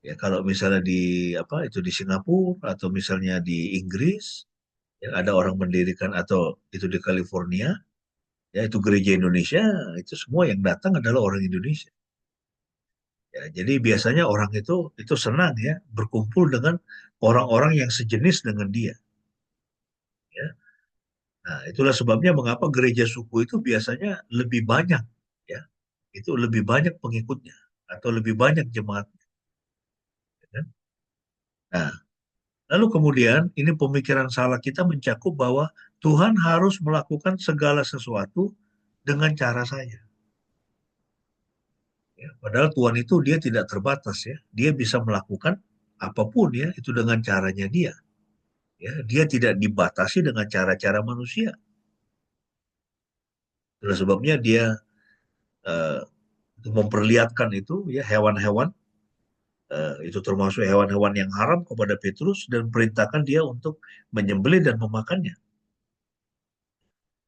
ya kalau misalnya di apa itu di Singapura atau misalnya di Inggris, ya ada orang mendirikan atau itu di California, ya itu gereja Indonesia, itu semua yang datang adalah orang Indonesia. Ya, jadi biasanya orang itu senang ya berkumpul dengan orang-orang yang sejenis dengan dia. Ya. Nah, itulah sebabnya mengapa gereja suku itu biasanya lebih banyak, ya, itu lebih banyak pengikutnya atau lebih banyak jemaatnya. Ya kan? Nah, lalu kemudian ini pemikiran salah kita mencakup bahwa Tuhan harus melakukan segala sesuatu dengan cara saya. Ya, padahal Tuhan itu dia tidak terbatas ya. Dia bisa melakukan apapun ya, itu dengan caranya dia. Ya, dia tidak dibatasi dengan cara-cara manusia. Itulah sebabnya dia eh, memperlihatkan itu ya hewan-hewan itu termasuk hewan-hewan yang haram kepada Petrus dan perintahkan dia untuk menyembelih dan memakannya.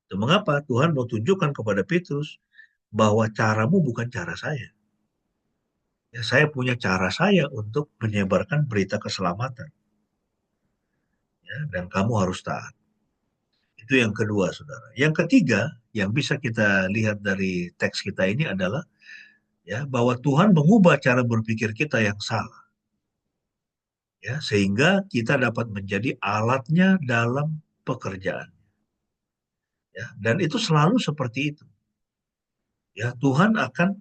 Dan mengapa Tuhan mau tunjukkan kepada Petrus bahwa caramu bukan cara saya. Ya, saya punya cara saya untuk menyebarkan berita keselamatan. Ya, dan kamu harus taat. Itu yang kedua, saudara. Yang ketiga, yang bisa kita lihat dari teks kita ini adalah ya bahwa Tuhan mengubah cara berpikir kita yang salah. Ya, sehingga kita dapat menjadi alatnya dalam pekerjaan. Ya, dan itu selalu seperti itu. Ya, Tuhan akan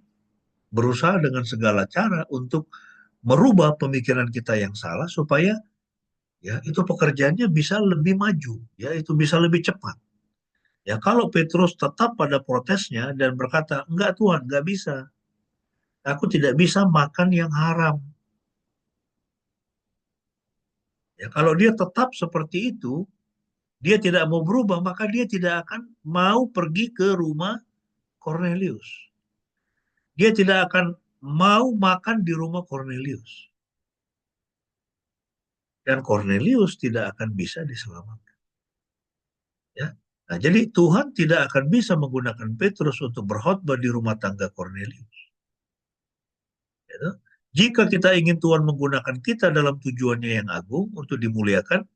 berusaha dengan segala cara untuk merubah pemikiran kita yang salah supaya ya itu pekerjaannya bisa lebih maju, ya itu bisa lebih cepat. Ya kalau Petrus tetap pada protesnya dan berkata, enggak Tuhan, enggak bisa. Aku tidak bisa makan yang haram. Ya kalau dia tetap seperti itu, dia tidak mau berubah, maka dia tidak akan mau pergi ke rumah Cornelius. Dia tidak akan mau makan di rumah Cornelius. Dan Cornelius tidak akan bisa diselamatkan. Ya. Nah, jadi Tuhan tidak akan bisa menggunakan Petrus untuk berkhotbah di rumah tangga Cornelius. Ya. Jika kita ingin Tuhan menggunakan kita dalam tujuannya yang agung untuk dimuliakan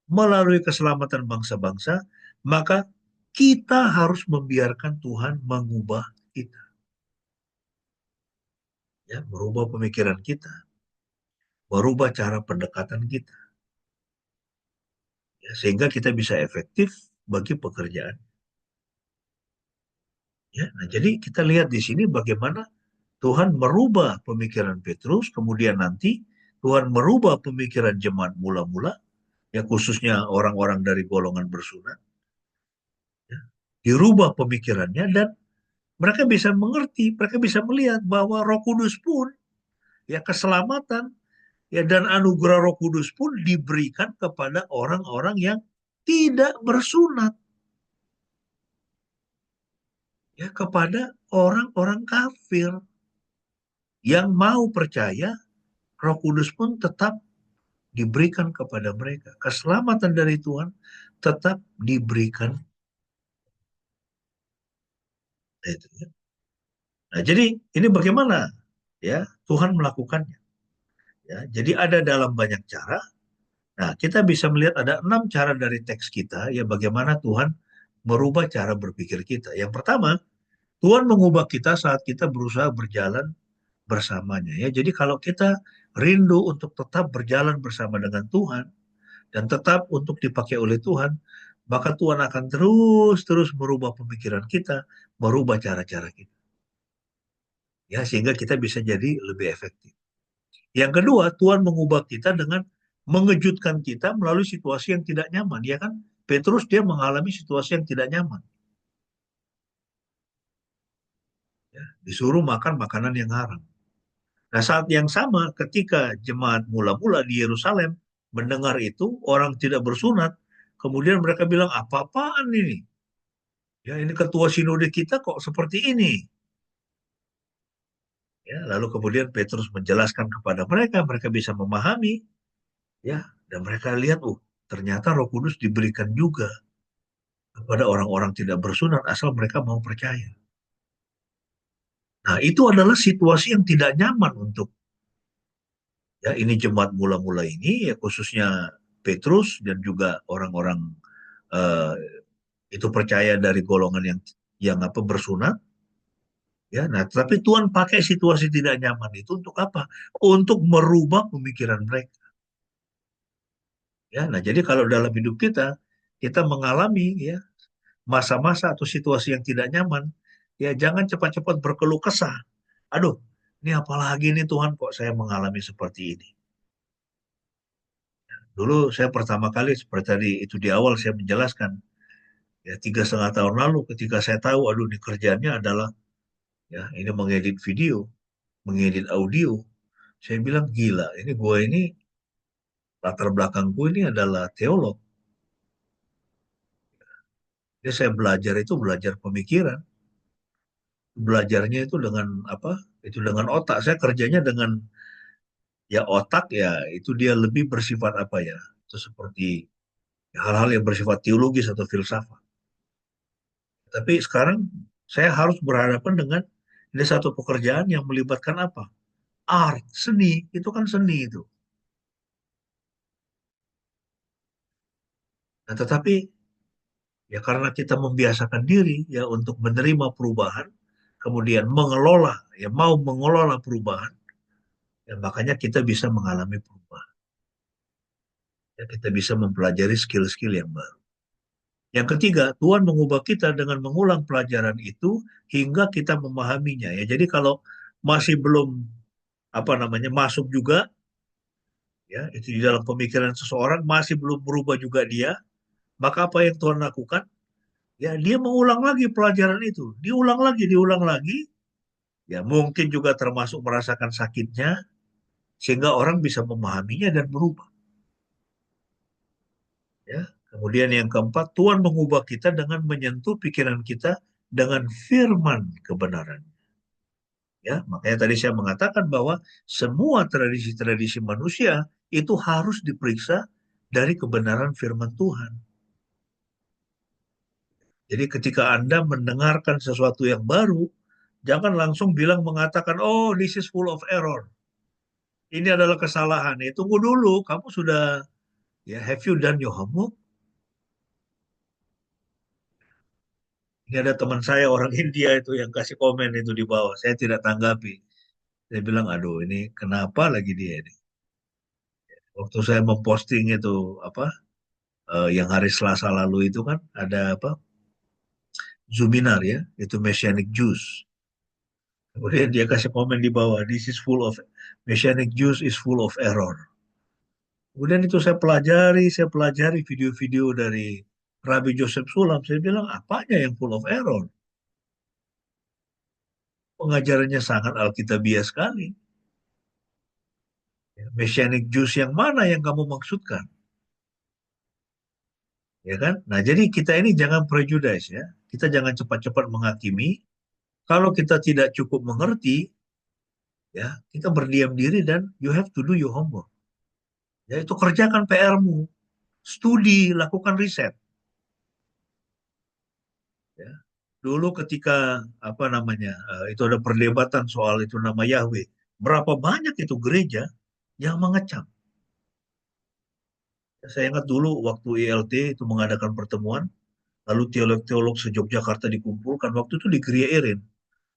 melalui keselamatan bangsa-bangsa, maka kita harus membiarkan Tuhan mengubah kita. Ya, merubah pemikiran kita, merubah cara pendekatan kita. Ya, sehingga kita bisa efektif bagi pekerjaan. Ya, nah jadi kita lihat di sini bagaimana Tuhan merubah pemikiran Petrus, kemudian nanti Tuhan merubah pemikiran jemaat mula-mula, ya khususnya orang-orang dari golongan bersunat, ya, dirubah pemikirannya dan mereka bisa mengerti, mereka bisa melihat bahwa Roh Kudus pun, ya keselamatan, ya dan anugerah Roh Kudus pun diberikan kepada orang-orang yang tidak bersunat, ya kepada orang-orang kafir yang mau percaya, Roh Kudus pun tetap diberikan kepada mereka. Keselamatan dari Tuhan tetap diberikan. Nah, itu, ya. Nah, jadi ini bagaimana ya Tuhan melakukannya. Ya, jadi ada dalam banyak cara. Nah, kita bisa melihat ada 6 cara dari teks kita ya bagaimana Tuhan merubah cara berpikir kita. Yang pertama, Tuhan mengubah kita saat kita berusaha berjalan bersamanya ya. Jadi kalau kita rindu untuk tetap berjalan bersama dengan Tuhan, dan tetap untuk dipakai oleh Tuhan, maka Tuhan akan terus-terus merubah pemikiran kita, merubah cara-cara kita. Ya, sehingga kita bisa jadi lebih efektif. Yang kedua, Tuhan mengubah kita dengan mengejutkan kita melalui situasi yang tidak nyaman, ya kan? Petrus dia mengalami situasi yang tidak nyaman. Ya, disuruh makan makanan yang haram. Nah, saat yang sama ketika jemaat mula-mula di Yerusalem mendengar itu, orang tidak bersunat, kemudian mereka bilang, apa-apaan ini? Ya, ini ketua sinode kita kok seperti ini. Ya, lalu kemudian Petrus menjelaskan kepada mereka, mereka bisa memahami, ya, dan mereka lihat, ternyata Roh Kudus diberikan juga kepada orang-orang tidak bersunat asal mereka mau percaya. Nah, itu adalah situasi yang tidak nyaman untuk ya ini jemaat mula-mula ini ya khususnya Petrus dan juga orang-orang eh, itu percaya dari golongan yang apa bersunat. Ya, nah, tapi Tuhan pakai situasi tidak nyaman itu untuk apa? Untuk merubah pemikiran mereka. Ya, nah jadi kalau dalam hidup kita, kita mengalami ya masa-masa atau situasi yang tidak nyaman, ya jangan cepat-cepat berkeluh kesah. Aduh, ini apalagi nih Tuhan kok saya mengalami seperti ini. Dulu saya pertama kali seperti tadi itu di awal saya menjelaskan, ya 3,5 tahun lalu ketika saya tahu, aduh ini kerjaannya adalah ya ini mengedit video, mengedit audio, saya bilang gila, ini gue ini latar belakangku ini adalah teolog. Jadi saya belajar itu belajar pemikiran, belajarnya itu dengan apa? Itu dengan otak. Saya kerjanya dengan ya otak ya itu dia lebih bersifat apa ya? Itu seperti hal-hal yang bersifat teologis atau filsafat. Tapi sekarang saya harus berhadapan dengan ini satu pekerjaan yang melibatkan apa? Art, seni, itu kan seni itu. Nah, tetapi ya karena kita membiasakan diri ya untuk menerima perubahan, kemudian mengelola, ya mau mengelola perubahan, ya makanya kita bisa mengalami perubahan. Ya, kita bisa mempelajari skill-skill yang baru. Yang ketiga, Tuhan mengubah kita dengan mengulang pelajaran itu hingga kita memahaminya. Ya, jadi kalau masih belum apa namanya masuk juga, ya itu di dalam pemikiran seseorang masih belum berubah juga dia, maka apa yang Tuhan lakukan? Ya, dia mengulang lagi pelajaran itu, diulang lagi. Ya, mungkin juga termasuk merasakan sakitnya, sehingga orang bisa memahaminya dan berubah. Ya, kemudian yang keempat, Tuhan mengubah kita dengan menyentuh pikiran kita dengan firman kebenaran. Ya, makanya tadi saya mengatakan bahwa semua tradisi-tradisi manusia itu harus diperiksa dari kebenaran firman Tuhan. Jadi ketika Anda mendengarkan sesuatu yang baru, jangan langsung bilang mengatakan, oh this is full of error. Ini adalah kesalahan. Ya, tunggu dulu, kamu sudah, ya have you done your homework? Ini ada teman saya orang India itu yang kasih komen itu di bawah. Saya tidak tanggapi. Saya bilang, aduh ini kenapa lagi dia ini? Waktu saya memposting itu apa yang hari Selasa lalu itu kan ada apa Zuminar ya, itu Messianic Jews. Kemudian dia kasih komen di bawah, this is full of Messianic Jews is full of error. Kemudian itu saya pelajari video-video dari Rabbi Joseph Sulam. Saya bilang, apanya yang full of error? Pengajarannya sangat alkitabiah sekali. Messianic Jews yang mana yang kamu maksudkan? Ya kan? Nah, jadi kita ini jangan prejudice ya. Kita jangan cepat-cepat menghakimi. Kalau kita tidak cukup mengerti, ya, kita berdiam diri dan you have to do your homework. Ya, itu kerjakan PR-mu. Studi, lakukan riset. Ya. Dulu ketika apa namanya, itu ada perdebatan soal itu nama Yahweh. Berapa banyak itu gereja yang mengecam. Saya ingat dulu waktu ILT itu mengadakan pertemuan, lalu teolog-teolog se-Yogyakarta dikumpulkan. Waktu itu di Gereja Irin,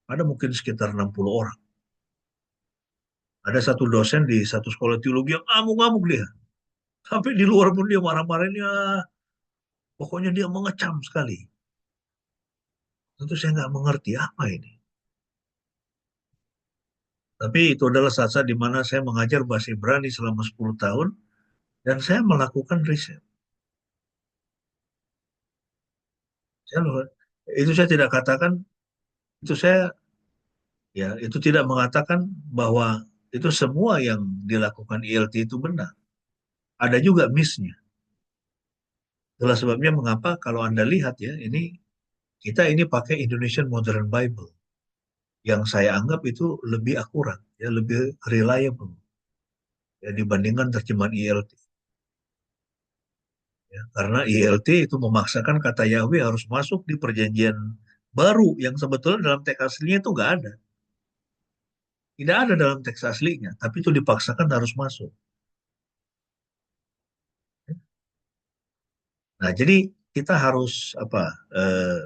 ada mungkin sekitar 60 orang. Ada satu dosen di satu sekolah teologi yang ngamuk-ngamuk dia. Sampai di luar pun dia marah-marahnya. Pokoknya dia mengecam sekali. Tentu saya nggak mengerti apa ini. Tapi itu adalah saat-saat di mana saya mengajar bahasa Ibrani selama 10 tahun dan saya melakukan riset. Saya, itu saya tidak katakan, itu saya ya itu tidak mengatakan bahwa itu semua yang dilakukan ILT itu benar. Ada juga miss-nya. Itulah sebabnya mengapa kalau Anda lihat ya, kita ini pakai Indonesian Modern Bible yang saya anggap itu lebih akurat, ya lebih reliable ya dibandingkan terjemahan ILT. Ya, karena ILT itu memaksakan kata Yahweh harus masuk di perjanjian baru yang sebetulnya dalam teks aslinya itu nggak ada. Tidak ada dalam teks aslinya, tapi itu dipaksakan harus masuk. Nah, jadi kita harus apa? eh,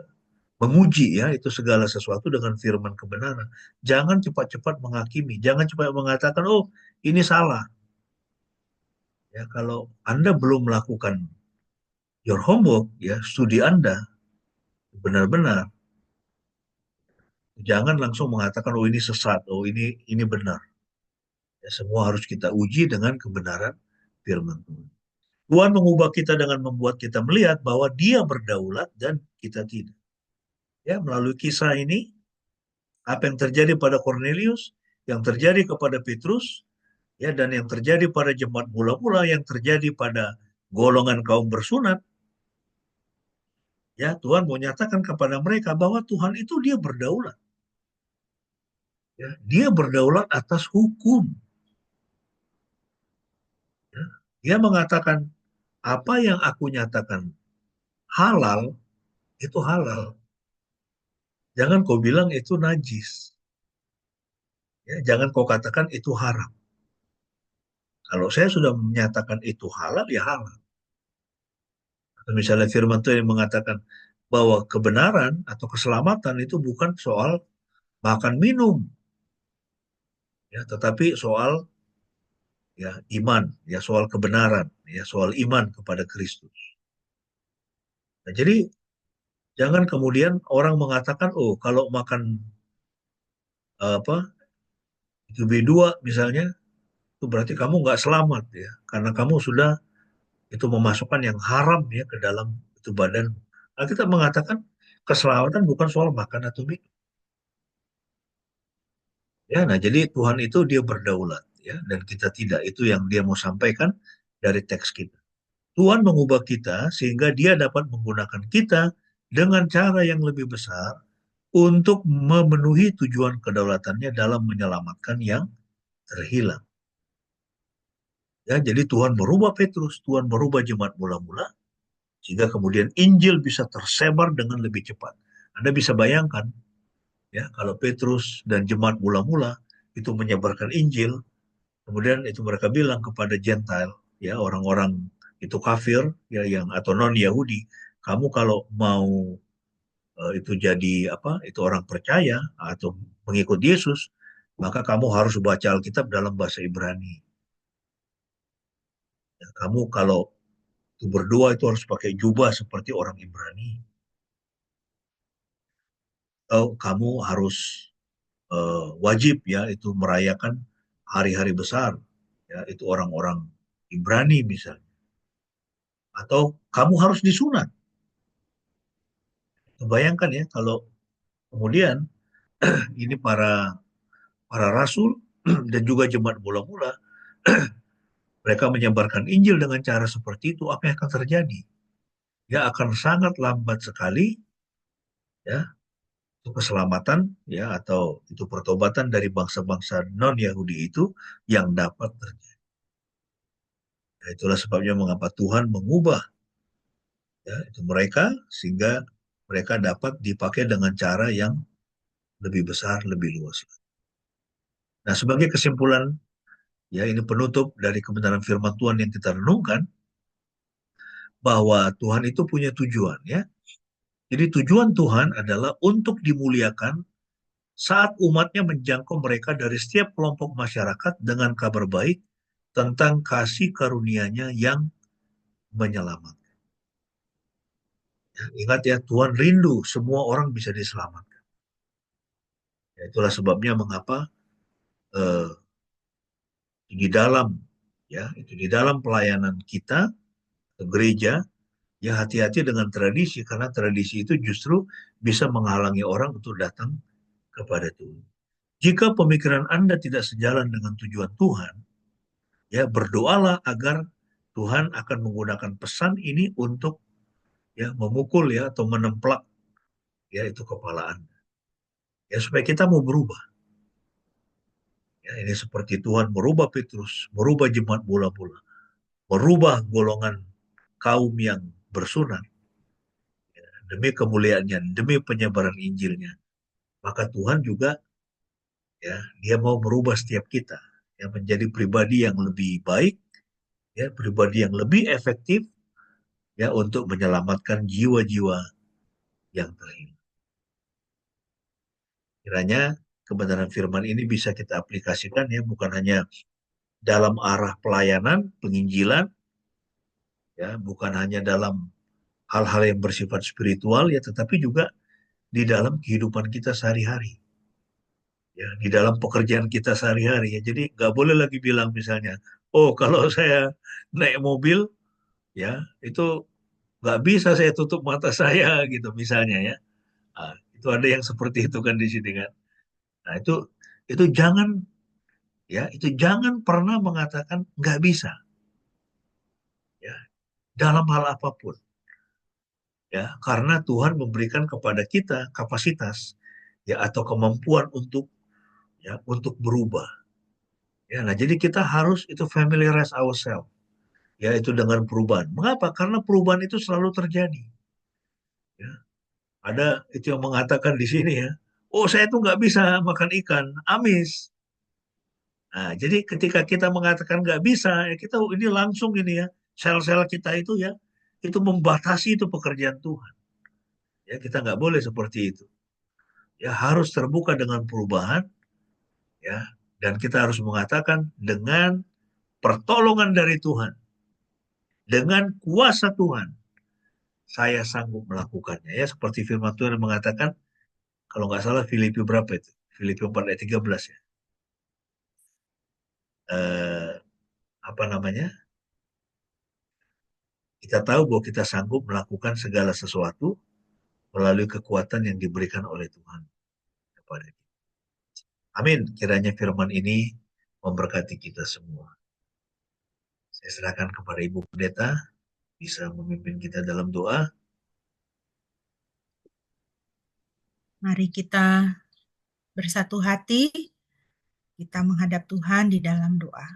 Menguji ya itu segala sesuatu dengan firman kebenaran. Jangan cepat-cepat menghakimi, jangan cepat mengatakan oh ini salah. Ya kalau Anda belum melakukan your homework ya studi Anda benar-benar jangan langsung mengatakan oh ini sesat, oh ini benar. Ya, semua harus kita uji dengan kebenaran firman Tuhan. Tuhan mengubah kita dengan membuat kita melihat bahwa Dia berdaulat dan kita tidak. Ya, melalui kisah ini, apa yang terjadi pada Cornelius, yang terjadi kepada Petrus, ya, dan yang terjadi pada jemaat mula-mula, yang terjadi pada golongan kaum bersunat, ya, Tuhan mau nyatakan kepada mereka bahwa Tuhan itu Dia berdaulat. Ya, Dia berdaulat atas hukum. Ya. Dia mengatakan, apa yang aku nyatakan halal, itu halal. Jangan kau bilang itu najis. Ya, jangan kau katakan itu haram. Kalau saya sudah menyatakan itu halal, ya halal. Atau misalnya firman Tuhan yang mengatakan bahwa kebenaran atau keselamatan itu bukan soal makan minum, ya, tetapi soal, ya, iman, ya, soal kebenaran, ya, soal iman kepada Kristus. Nah, jadi jangan kemudian orang mengatakan, oh, kalau makan apa itu B2 misalnya, itu berarti kamu nggak selamat, ya, karena kamu sudah itu memasukkan yang haram, ya, ke dalam itu badan. Nah, kita mengatakan keselamatan bukan soal makan atau minum. Ya, nah, jadi Tuhan itu Dia berdaulat, ya, dan kita tidak. Itu yang Dia mau sampaikan dari teks kita. Tuhan mengubah kita sehingga Dia dapat menggunakan kita dengan cara yang lebih besar untuk memenuhi tujuan kedaulatannya dalam menyelamatkan yang terhilang. Ya, jadi Tuhan merubah Petrus, Tuhan merubah jemaat mula-mula, sehingga kemudian Injil bisa tersebar dengan lebih cepat. Anda bisa bayangkan, ya, kalau Petrus dan jemaat mula-mula itu menyebarkan Injil, kemudian itu mereka bilang kepada Gentile, ya, orang-orang itu kafir, ya, yang atau non Yahudi, kamu kalau mau itu jadi apa? Itu orang percaya atau mengikut Yesus, maka kamu harus baca Alkitab dalam bahasa Ibrani. Ya, kamu kalau itu berdoa itu harus pakai jubah seperti orang Ibrani. Atau kamu harus wajib, ya, itu merayakan hari-hari besar, ya, itu orang-orang Ibrani misalnya. Atau kamu harus disunat. Bayangkan, ya, kalau kemudian ini para para rasul dan juga jemaat mula-mula mereka menyebarkan Injil dengan cara seperti itu, apa yang akan terjadi? Ya, akan sangat lambat sekali, ya, itu keselamatan, ya, atau itu pertobatan dari bangsa-bangsa non Yahudi itu yang dapat terjadi. Nah, itulah sebabnya mengapa Tuhan mengubah, ya, itu mereka sehingga mereka dapat dipakai dengan cara yang lebih besar, lebih luas. Nah, sebagai kesimpulan, ya, ini penutup dari kebenaran firman Tuhan yang kita renungkan, bahwa Tuhan itu punya tujuan, ya. Jadi tujuan Tuhan adalah untuk dimuliakan saat umatnya menjangkau mereka dari setiap kelompok masyarakat dengan kabar baik tentang kasih karunia-Nya yang menyelamatkan. Ya, ingat, ya, Tuhan rindu semua orang bisa diselamatkan. Ya, itulah sebabnya mengapa eh, di dalam, ya, itu di dalam pelayanan kita ke gereja, ya, hati-hati dengan tradisi, karena tradisi itu justru bisa menghalangi orang untuk datang kepada Tuhan. Jika pemikiran Anda tidak sejalan dengan tujuan Tuhan, ya, berdoalah agar Tuhan akan menggunakan pesan ini untuk, ya, memukul, ya, atau menemplak, ya, itu kepala Anda. Ya, supaya kita mau berubah. Ya, ini seperti Tuhan merubah Petrus, merubah jemaat mula-mula, merubah golongan kaum yang bersunat, ya, demi kemuliaannya, demi penyebaran Injilnya. Maka Tuhan juga, ya, Dia mau merubah setiap kita, ya, menjadi pribadi yang lebih baik, ya, pribadi yang lebih efektif, ya, untuk menyelamatkan jiwa-jiwa yang terhilang. Kiranya kebenaran firman ini bisa kita aplikasikan, ya, bukan hanya dalam arah pelayanan, penginjilan, ya, bukan hanya dalam hal-hal yang bersifat spiritual, ya, tetapi juga di dalam kehidupan kita sehari-hari, ya, di dalam pekerjaan kita sehari-hari, ya. Jadi nggak boleh lagi bilang misalnya, oh, kalau saya naik mobil, ya itu nggak bisa saya tutup mata saya gitu misalnya ya. Ah, itu ada yang seperti itu kan di sini kan. Nah itu jangan ya itu jangan pernah mengatakan nggak bisa ya dalam hal apapun ya karena Tuhan memberikan kepada kita kapasitas ya atau kemampuan untuk berubah ya. Nah jadi kita harus itu familiarize ourselves ya itu dengan perubahan. Mengapa? Karena perubahan itu selalu terjadi. Ya. Ada itu yang mengatakan di sini ya, oh saya tuh nggak bisa makan ikan, amis. Nah, jadi ketika kita mengatakan nggak bisa, ya kita ini langsung ini ya, sel-sel kita itu ya, itu membatasi itu pekerjaan Tuhan. Ya kita nggak boleh seperti itu. Ya harus terbuka dengan perubahan, ya, dan kita harus mengatakan dengan pertolongan dari Tuhan, dengan kuasa Tuhan, saya sanggup melakukannya. Ya seperti firman Tuhan yang mengatakan, kalau nggak salah Filipi berapa itu? Filipi 4 ayat 13 ya. Eh, apa namanya? Kita tahu bahwa kita sanggup melakukan segala sesuatu melalui kekuatan yang diberikan oleh Tuhan kepada kita. Amin. Kiranya firman ini memberkati kita semua. Saya serahkan kepada Ibu Pendeta, bisa memimpin kita dalam doa. Mari kita bersatu hati, kita menghadap Tuhan di dalam doa.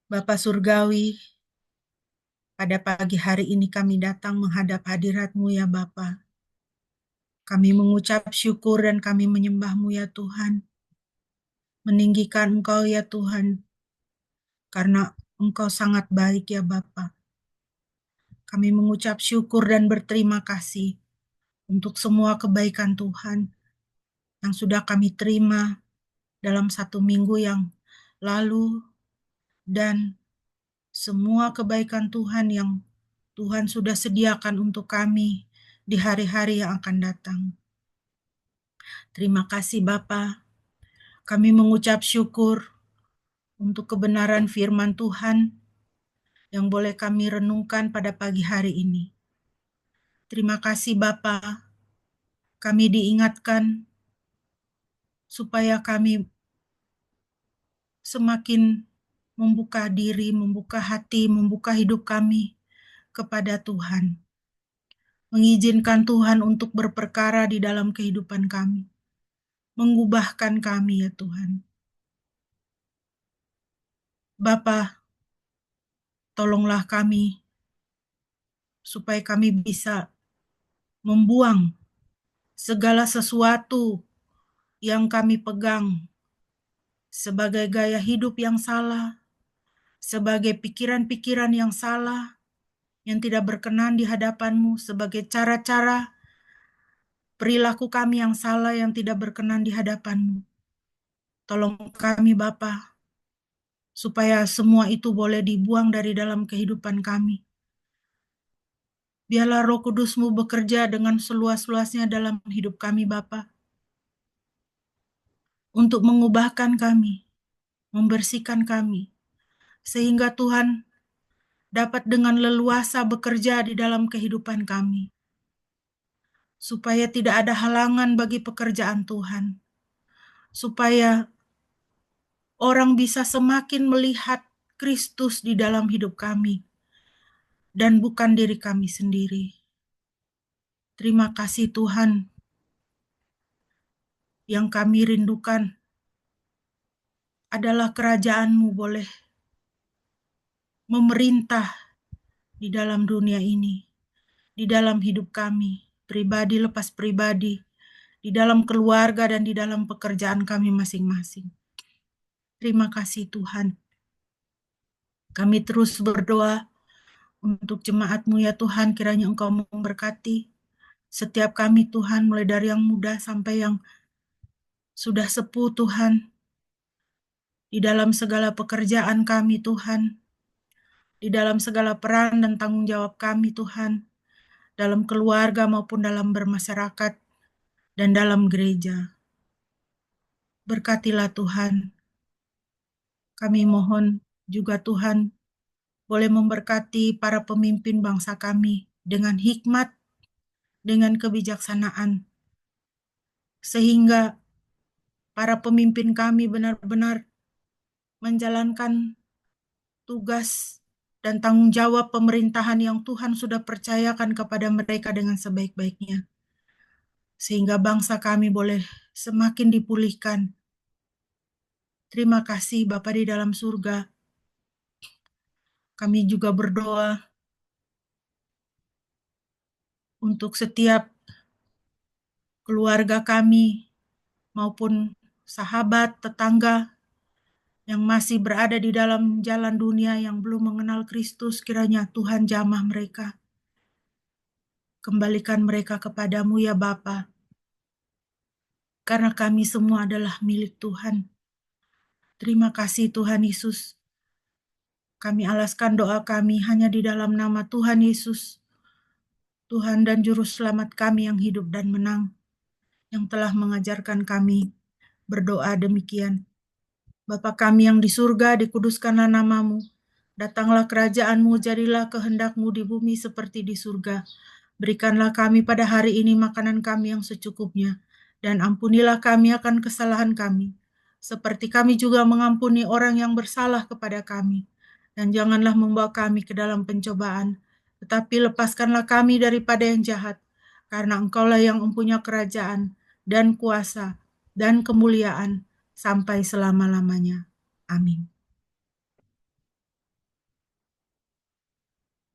Bapa Surgawi, pada pagi hari ini kami datang menghadap hadirat-Mu ya Bapa. Kami mengucap syukur dan kami menyembah-Mu ya Tuhan. Meninggikan Engkau ya Tuhan, karena Engkau sangat baik ya Bapa. Kami mengucap syukur dan berterima kasih untuk semua kebaikan Tuhan yang sudah kami terima dalam 1 minggu yang lalu, dan semua kebaikan Tuhan yang Tuhan sudah sediakan untuk kami di hari-hari yang akan datang. Terima kasih Bapa. Kami mengucap syukur untuk kebenaran firman Tuhan yang boleh kami renungkan pada pagi hari ini. Terima kasih Bapa. Kami diingatkan supaya kami semakin membuka diri, membuka hati, membuka hidup kami kepada Tuhan. Mengizinkan Tuhan untuk berperkara di dalam kehidupan kami. Mengubahkan kami ya Tuhan. Bapa, tolonglah kami supaya kami bisa membuang segala sesuatu yang kami pegang sebagai gaya hidup yang salah, sebagai pikiran-pikiran yang salah, yang tidak berkenan di hadapan-Mu, sebagai cara-cara perilaku kami yang salah yang tidak berkenan di hadapan-Mu. Tolong kami Bapa, supaya semua itu boleh dibuang dari dalam kehidupan kami. Biarlah Roh Kudus-Mu bekerja dengan seluas-luasnya dalam hidup kami Bapa, untuk mengubahkan kami, membersihkan kami, sehingga Tuhan dapat dengan leluasa bekerja di dalam kehidupan kami, supaya tidak ada halangan bagi pekerjaan Tuhan, supaya orang bisa semakin melihat Kristus di dalam hidup kami, dan bukan diri kami sendiri. Terima kasih Tuhan, yang kami rindukan adalah kerajaan-Mu boleh memerintah di dalam dunia ini, di dalam hidup kami, pribadi lepas pribadi, di dalam keluarga dan di dalam pekerjaan kami masing-masing. Terima kasih Tuhan. Kami terus berdoa untuk jemaat-Mu ya Tuhan, kiranya Engkau memberkati setiap kami Tuhan, mulai dari yang muda sampai yang sudah sepuh Tuhan, di dalam segala pekerjaan kami Tuhan, di dalam segala peran dan tanggung jawab kami Tuhan, dalam keluarga maupun dalam bermasyarakat dan dalam gereja. Berkatilah Tuhan. Kami mohon Juga Tuhan boleh memberkati para pemimpin bangsa kami dengan hikmat, dengan kebijaksanaan, sehingga para pemimpin kami benar-benar menjalankan tugas dan tanggung jawab pemerintahan yang Tuhan sudah percayakan kepada mereka dengan sebaik-baiknya. Sehingga bangsa kami boleh semakin dipulihkan. Terima kasih Bapa di dalam surga. Kami juga berdoa untuk setiap keluarga kami maupun sahabat, tetangga yang masih berada di dalam jalan dunia yang belum mengenal Kristus. Kiranya Tuhan jamah mereka. Kembalikan mereka kepadamu ya Bapa. Karena kami semua adalah milik Tuhan. Terima kasih Tuhan Yesus. Kami alaskan doa kami hanya di dalam nama Tuhan Yesus, Tuhan dan Juru Selamat kami yang hidup dan menang, yang telah mengajarkan kami berdoa demikian. Bapa kami yang di surga, dikuduskanlah namamu. Datanglah kerajaanmu, jadilah kehendakmu di bumi seperti di surga. Berikanlah kami pada hari ini makanan kami yang secukupnya, dan ampunilah kami akan kesalahan kami, seperti kami juga mengampuni orang yang bersalah kepada kami. Dan janganlah membawa kami ke dalam pencobaan, tetapi lepaskanlah kami daripada yang jahat, karena Engkaulah yang mempunyai kerajaan, dan kuasa, dan kemuliaan, sampai selama-lamanya. Amin.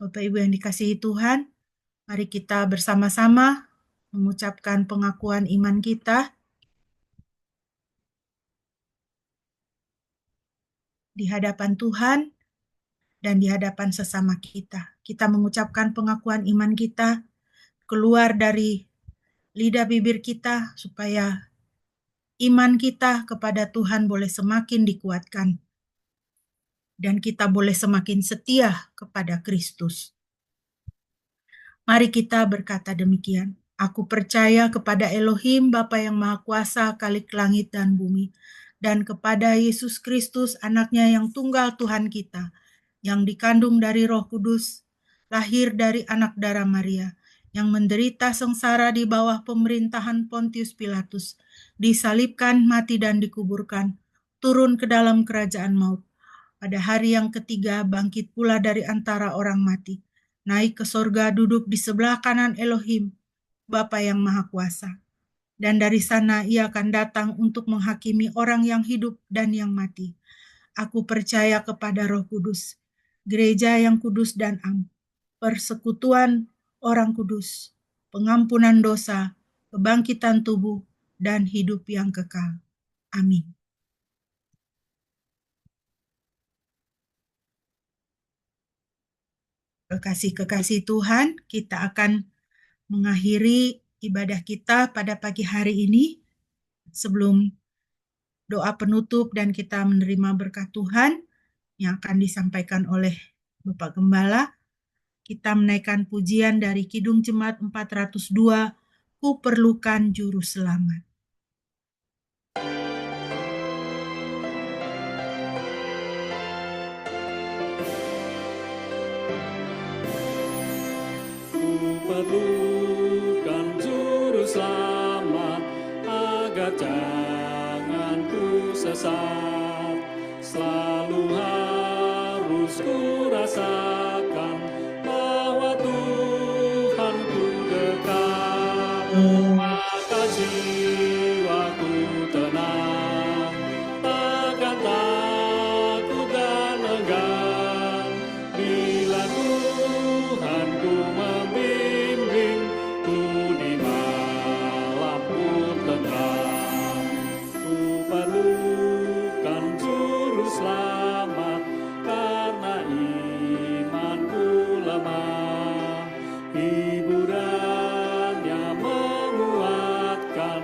Bapak Ibu yang dikasihi Tuhan, mari kita bersama-sama mengucapkan pengakuan iman kita di hadapan Tuhan dan di hadapan sesama kita. Kita mengucapkan pengakuan iman kita keluar dari lidah bibir kita supaya iman kita kepada Tuhan boleh semakin dikuatkan dan kita boleh semakin setia kepada Kristus. Mari kita berkata demikian. Aku percaya kepada Elohim Bapa yang Maha Kuasa, Khalik langit dan bumi, dan kepada Yesus Kristus, anaknya yang tunggal Tuhan kita, yang dikandung dari Roh Kudus, lahir dari anak darah Maria, yang menderita sengsara di bawah pemerintahan Pontius Pilatus, disalibkan, mati dan dikuburkan, turun ke dalam kerajaan maut. Pada hari yang ketiga bangkit pula dari antara orang mati, naik ke sorga, duduk di sebelah kanan Elohim, Bapa yang Maha Kuasa. Dan dari sana ia akan datang untuk menghakimi orang yang hidup dan yang mati. Aku percaya kepada Roh Kudus, gereja yang kudus dan am, persekutuan orang kudus, pengampunan dosa, kebangkitan tubuh, dan hidup yang kekal. Amin. Kekasih-kekasih Tuhan, kita akan mengakhiri ibadah kita pada pagi hari ini. Sebelum doa penutup dan kita menerima berkat Tuhan yang akan disampaikan oleh Bapak Gembala, kita menaikkan pujian dari Kidung Jemaat 402, Ku Perlukan Juru Selamat. Perlukan juru selamat agar jangan ku sesat. Selalu harus ku rasakan bahwa Tuhan ku dekat. Maka jiwaku tenang, takkan takut dan enggan bila Tuhan ku membimbing ku di malam pun tenang. Ku perlukan juru selamat karena imanku lemah. Hiburannya menguatkan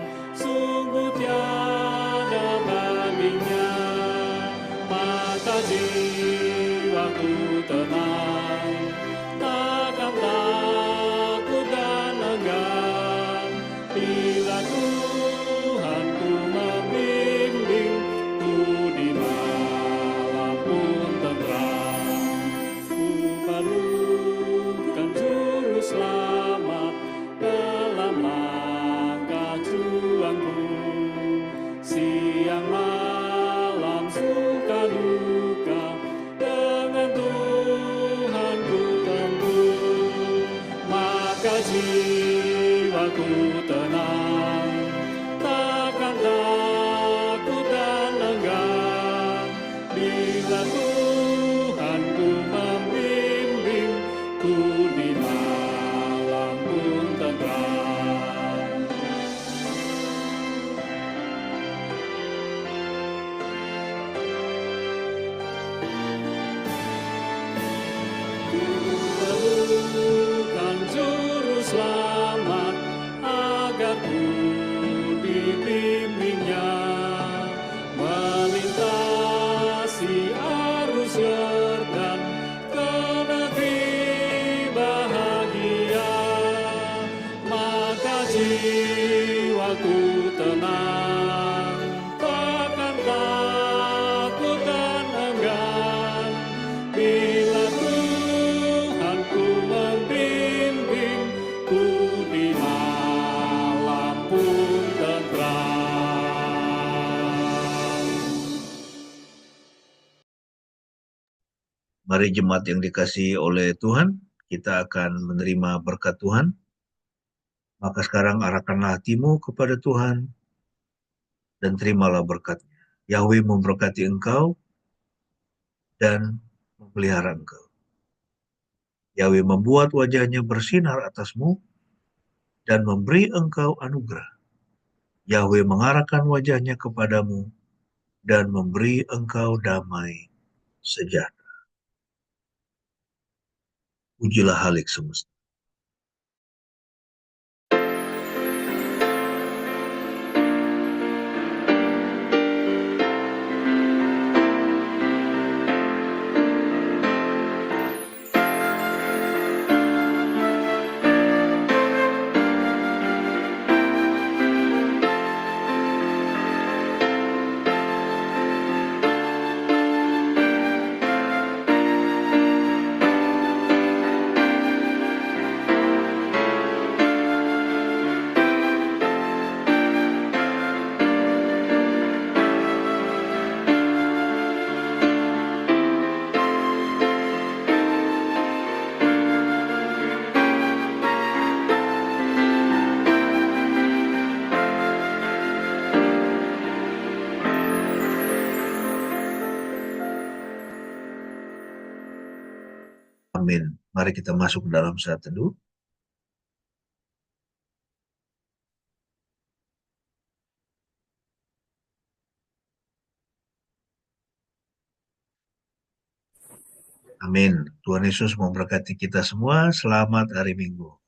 jiwaku tenang, takkan takut dan enggan, bila Tuhanku membimbing ku di malam pun tenang. Perlukan juru selamat agar ku dibimbingnya, melintasi arus Yordan ke negeri bahagia. Maka jiwaku tenang, takkan takut dan enggan, bila Tuhanku membimbing ku di malam pun tenteram. Mari jemaat yang dikasihi oleh Tuhan, kita akan menerima berkat Tuhan. Maka sekarang arahkanlah hatimu kepada Tuhan dan terimalah berkatnya. Yahweh memberkati engkau dan memelihara engkau. Yahweh membuat wajahnya bersinar atasmu dan memberi engkau anugerah. Yahweh mengarahkan wajahnya kepadamu dan memberi engkau damai sejahtera. Pujilah Halik semesta. Amin. Mari kita masuk ke dalam saat teduh. Amin. Tuhan Yesus memberkati kita semua. Selamat hari Minggu.